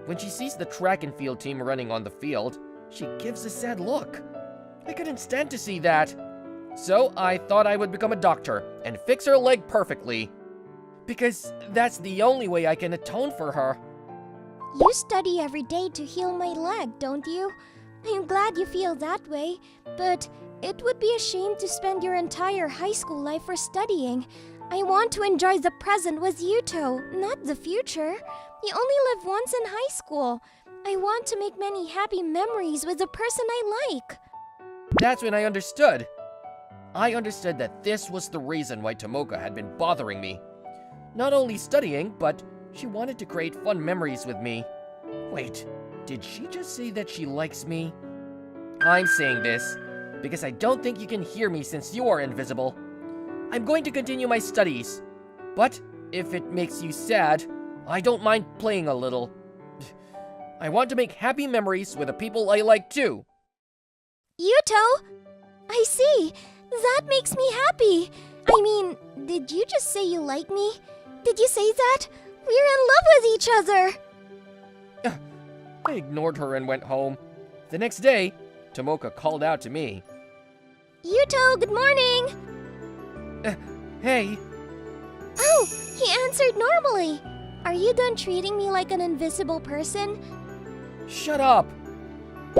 When she sees the track and field team running on the field, she gives a sad look. I couldn't stand to see that. So I thought I would become a doctor and fix her leg perfectly. Because that's the only way I can atone for her. You study every day to heal my leg, don't you? I'm glad you feel that way, but it would be a shame to spend your entire high school life for studying. I want to enjoy the present with Yuto, not the future. You only live once in high school. I want to make many happy memories with the person I like. That's when I understood. I understood that this was the reason why Tomoko had been bothering me. Not only studying, but she wanted to create fun memories with me. Wait, did she just say that she likes me? I'm saying this because I don't think you can hear me since you are invisible. I'm going to continue my studies, but if it makes you sad, I don't mind playing a little. I want to make happy memories with the people I like too. Yuto! I see. That makes me happy. I mean, did you just say you like me? Did you say that? We're in love with each other! I ignored her and went home. The next day, Tomoko called out to me. Yuto, good morning! Hey. Oh, he answered normally. Are you done treating me like an invisible person? Shut up!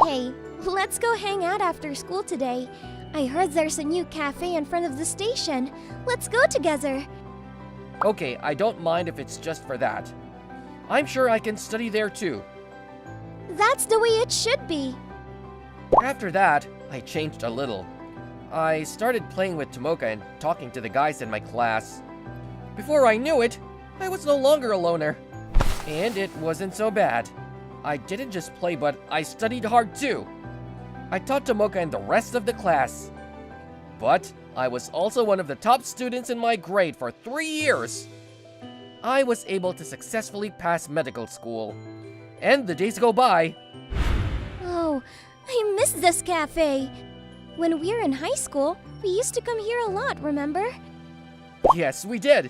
Hey, let's go hang out after school today. I heard there's a new cafe in front of the station. Let's go together. Okay, I don't mind if it's just for that. I'm sure I can study there too. That's the way it should be. After that, I changed a little. I started playing with Tomoko and talking to the guys in my class. Before I knew it, I was no longer a loner. And it wasn't so bad. I didn't just play, but I studied hard too. I taught Tomoko and the rest of the class. But I was also one of the top students in my grade for 3 years. I was able to successfully pass medical school. And the days go by. Oh, I miss this cafe. When we were in high school, we used to come here a lot, remember? Yes, we did.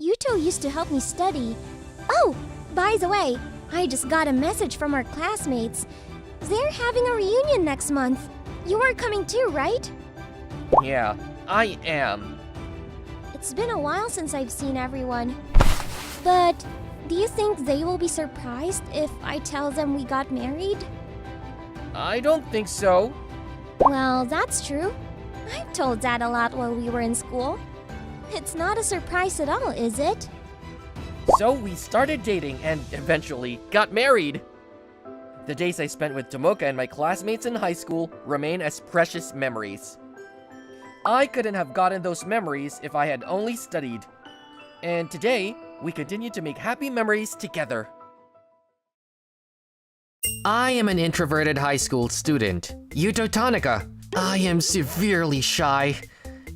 Yuto used to help me study. Oh, by the way, I just got a message from our classmates. They're having a reunion next month. You are coming too, right? Yeah, I am. It's been a while since I've seen everyone. But do you think they will be surprised if I tell them we got married? I don't think so. Well, that's true. I've told Dad a lot while we were in school. It's not a surprise at all, is it? So we started dating and eventually got married. The days I spent with Tomoko and my classmates in high school remain as precious memories. I couldn't have gotten those memories if I had only studied. And today, we continue to make happy memories together. I am an introverted high school student, Yuto Tanaka. I am severely shy.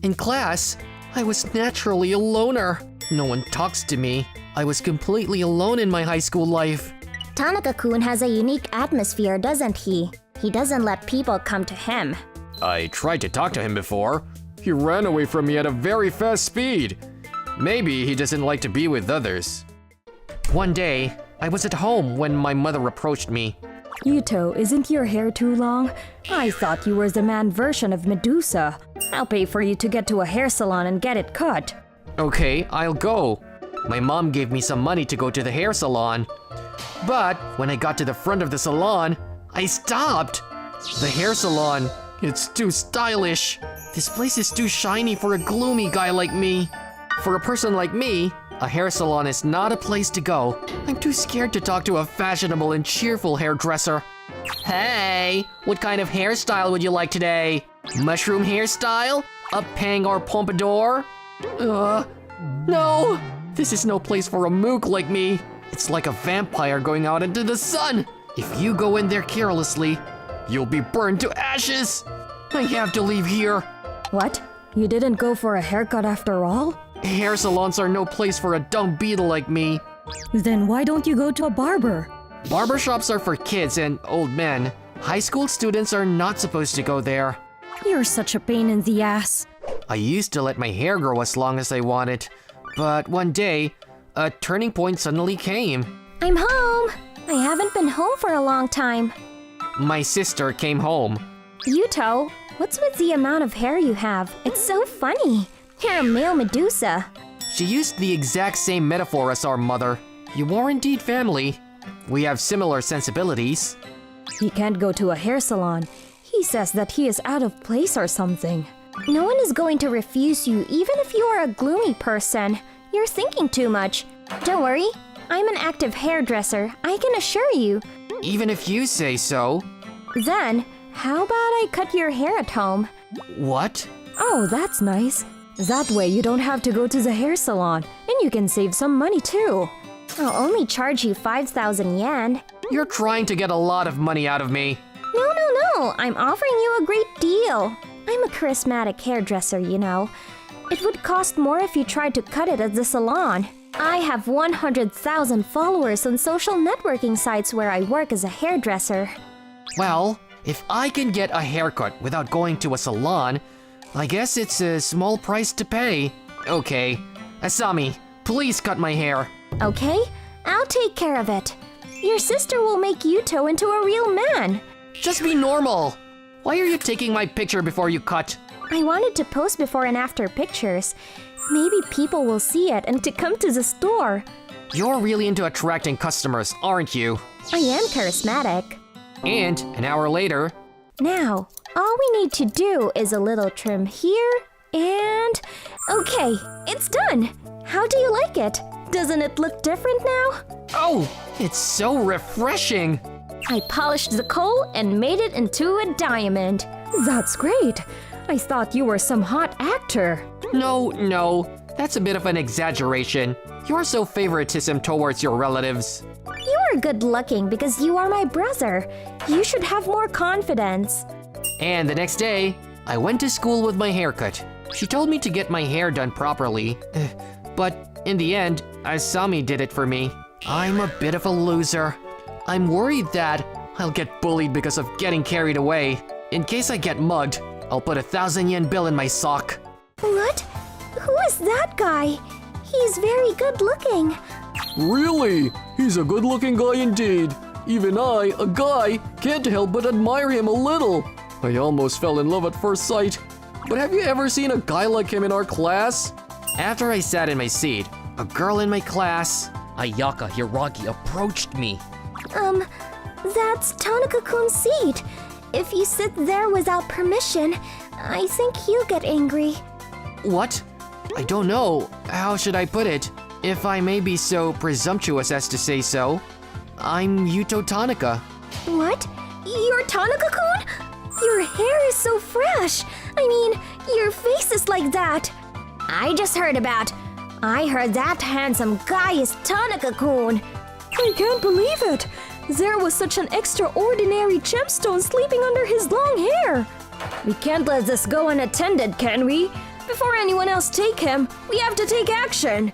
In class, I was naturally a loner. No one talks to me. I was completely alone in my high school life. Tanaka-kun has a unique atmosphere, doesn't he? He doesn't let people come to him. I tried to talk to him before. He ran away from me at a very fast speed. Maybe he doesn't like to be with others. One day, I was at home when my mother approached me. Yuto, isn't your hair too long? I thought you were the man version of Medusa. I'll pay for you to get to a hair salon and get it cut. Okay, I'll go. My mom gave me some money to go to the hair salon. But when I got to the front of the salon, I stopped. The hair salon, it's too stylish. This place is too shiny for a gloomy guy like me. For a person like me, a hair salon is not a place to go. I'm too scared to talk to a fashionable and cheerful hairdresser. Hey, what kind of hairstyle would you like today? Mushroom hairstyle? A pang or pompadour? No! This is no place for a mook like me. It's like a vampire going out into the sun. If you go in there carelessly, you'll be burned to ashes. I have to leave here. What? You didn't go for a haircut after all? Hair salons are no place for a dumb beetle like me. Then why don't you go to a barber? Barbershops are for kids and old men. High school students are not supposed to go there. You're such a pain in the ass. I used to let my hair grow as long as I wanted, but one day, a turning point suddenly came. I'm home. I haven't been home for a long time. My sister came home. Yuto, what's with the amount of hair you have? It's so funny. You're a male Medusa. She used the exact same metaphor as our mother. You are indeed family. We have similar sensibilities. He can't go to a hair salon. He says that he is out of place or something. No one is going to refuse you, even if you are a gloomy person. You're thinking too much. Don't worry, I'm an active hairdresser, I can assure you. Even if you say so. Then, how about I cut your hair at home? What? Oh, that's nice. That way you don't have to go to the hair salon, and you can save some money too. I'll only charge you 5,000 yen. You're trying to get a lot of money out of me. No, I'm offering you a great deal. I'm a charismatic hairdresser, you know. It would cost more if you tried to cut it at the salon. I have 100,000 followers on social networking sites where I work as a hairdresser. Well, if I can get a haircut without going to a salon, I guess it's a small price to pay. Okay, Asami, please cut my hair. Okay, I'll take care of it. Your sister will make Yuto into a real man. Just be normal. Why are you taking my picture before you cut? I wanted to post before and after pictures. Maybe people will see it and to come to the store. You're really into attracting customers, aren't you? I am charismatic. And an hour later... Now, all we need to do is a little trim here and... Okay, it's done! How do you like it? Doesn't it look different now? Oh, it's so refreshing! I polished the coal and made it into a diamond. That's great. I thought you were some hot actor. No, that's a bit of an exaggeration. You're so favoritism towards your relatives. You are good looking because you are my brother. You should have more confidence. And the next day, I went to school with my haircut. She told me to get my hair done properly. But in the end, Asami did it for me. I'm a bit of a loser. I'm worried that I'll get bullied because of getting carried away. In case I get mugged, I'll put 1,000 yen bill in my sock. What? Who is that guy? He's very good looking. Really? He's a good-looking guy indeed. Even I, a guy, can't help but admire him a little. I almost fell in love at first sight. But have you ever seen a guy like him in our class? After I sat in my seat, a girl in my class, Ayaka Hiragi, approached me. That's Tanaka-kun's seat. If you sit there without permission, I think he'll get angry. What? I don't know. How should I put it? If I may be so presumptuous as to say so, I'm Yuto Tanaka. What? You're Tanaka-kun? Your hair is so fresh. I mean, your face is like that. I heard that handsome guy is Tanaka-kun. I can't believe it. There was such an extraordinary gemstone sleeping under his long hair. We can't let this go unattended, can we? Before anyone else take him, we have to take action.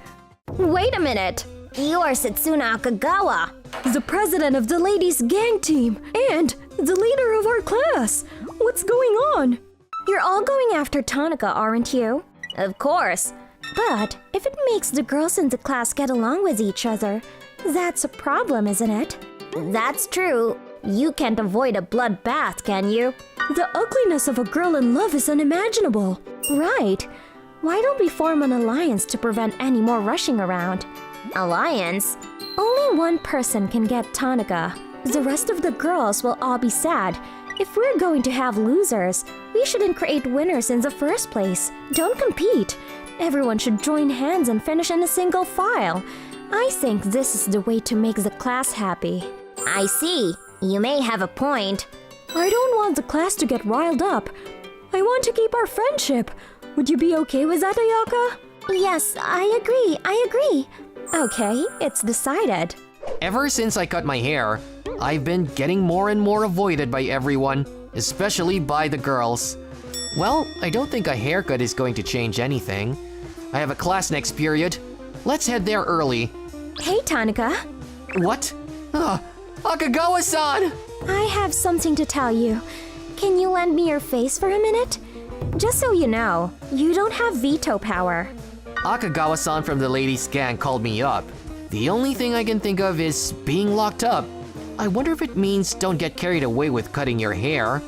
Wait a minute. You're Setsuna Akagawa. The president of the ladies' gang team and the leader of our class. What's going on? You're all going after Tanaka, aren't you? Of course. But if it makes the girls in the class get along with each other, that's a problem, isn't it? That's true. You can't avoid a bloodbath, can you? The ugliness of a girl in love is unimaginable. Right. Why don't we form an alliance to prevent any more rushing around? Alliance? Only one person can get Tanaka. The rest of the girls will all be sad. If we're going to have losers, we shouldn't create winners in the first place. Don't compete. Everyone should join hands and finish in a single file. I think this is the way to make the class happy. I see. You may have a point. I don't want the class to get riled up. I want to keep our friendship. Would you be okay with that, Ayaka? Yes, I agree. Okay, it's decided. Ever since I cut my hair, I've been getting more and more avoided by everyone, especially by the girls. Well, I don't think a haircut is going to change anything. I have a class next period. Let's head there early. Hey, Tanaka. What? Akagawa-san! I have something to tell you. Can you lend me your face for a minute? Just so you know, you don't have veto power. Akagawa-san from the ladies' gang called me up. The only thing I can think of is being locked up. I wonder if it means don't get carried away with cutting your hair.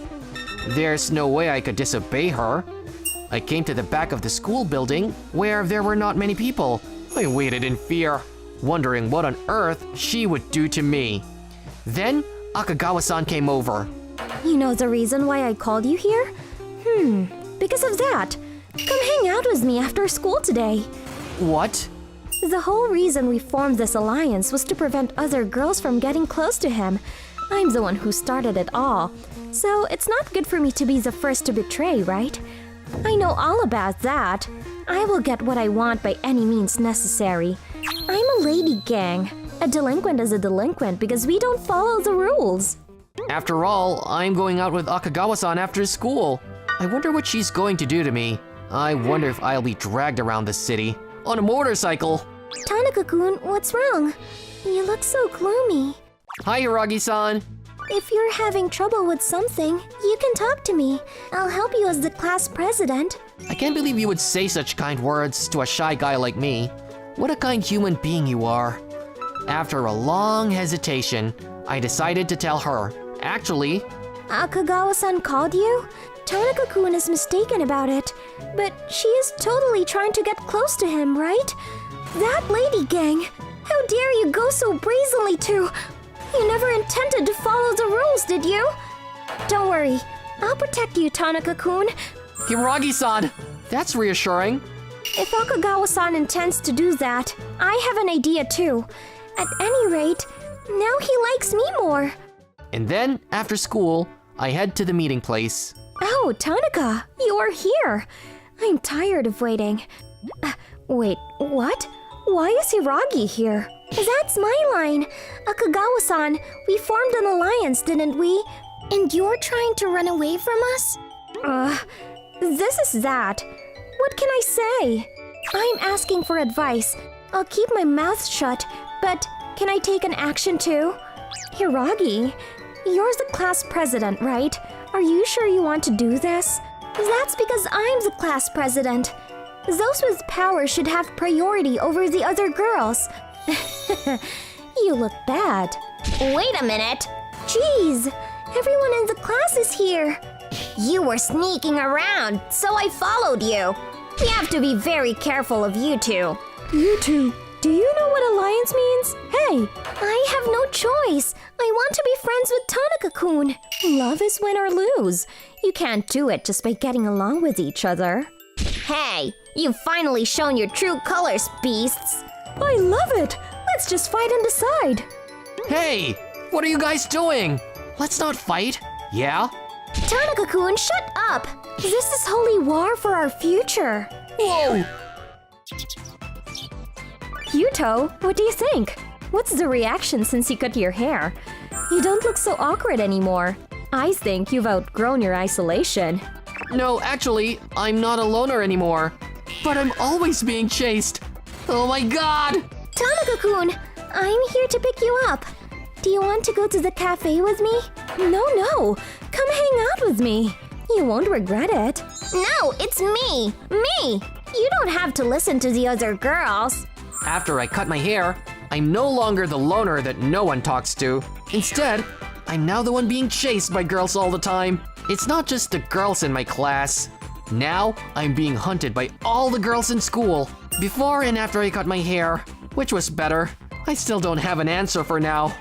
There's no way I could disobey her. I came to the back of the school building where there were not many people. I waited in fear, wondering what on earth she would do to me. Then Akagawa-san came over. You know the reason why I called you here? Because of that. Come hang out with me after school today. What? The whole reason we formed this alliance was to prevent other girls from getting close to him. I'm the one who started it all, so it's not good for me to be the first to betray, right? I know all about that. I will get what I want by any means necessary. I'm a lady gang. A delinquent is a delinquent because we don't follow the rules. After all, I'm going out with Akagawa-san after school. I wonder what she's going to do to me. I wonder if I'll be dragged around the city on a motorcycle. Tanaka-kun, what's wrong? You look so gloomy. Hi, Hiragi-san. If you're having trouble with something, you can talk to me. I'll help you as the class president. I can't believe you would say such kind words to a shy guy like me. What a kind human being you are. After a long hesitation, I decided to tell her. Actually, Akagawa-san called you? Tanaka-kun is mistaken about it, but she is totally trying to get close to him, right? That lady gang! How dare you go so brazenly to... You never intended to follow the rules, did you? Don't worry, I'll protect you, Tanaka-kun. Hiragi-san, that's reassuring. If Akagawa-san intends to do that, I have an idea too. At any rate, now he likes me more. And then, after school, I head to the meeting place. Oh, Tanaka, you are here. I'm tired of waiting. Wait, what? Why is Hiragi here? That's my line. Akagawa-san, we formed an alliance, didn't we? And you're trying to run away from us? This is that. What can I say? I'm asking for advice. I'll keep my mouth shut, but can I take an action too? Hiragi, you're the class president, right? Are you sure you want to do this? That's because I'm the class president. Those with power should have priority over the other girls. You look bad. Wait a minute. Jeez, everyone in the class is here. You were sneaking around, so I followed you. We have to be very careful of you two. You two, do you know what alliance means? Hey! I have no choice. I want to be friends with Tanaka-kun. Love is win or lose. You can't do it just by getting along with each other. Hey, you've finally shown your true colors, beasts. I love it! Let's just fight and decide. Hey, what are you guys doing? Let's not fight, yeah? Tanaka-kun, shut up! This is holy war for our future. Whoa! Yuto, what do you think? What's the reaction since you cut your hair? You don't look so awkward anymore. I think you've outgrown your isolation. No, actually, I'm not a loner anymore. But I'm always being chased. Oh my god! Tanaka-kun, I'm here to pick you up. Do you want to go to the cafe with me? No, come hang out with me. You won't regret it. No, it's me! Me! You don't have to listen to the other girls. After I cut my hair, I'm no longer the loner that no one talks to. Instead, I'm now the one being chased by girls all the time. It's not just the girls in my class. Now, I'm being hunted by all the girls in school. Before and after I cut my hair, which was better? I still don't have an answer for now.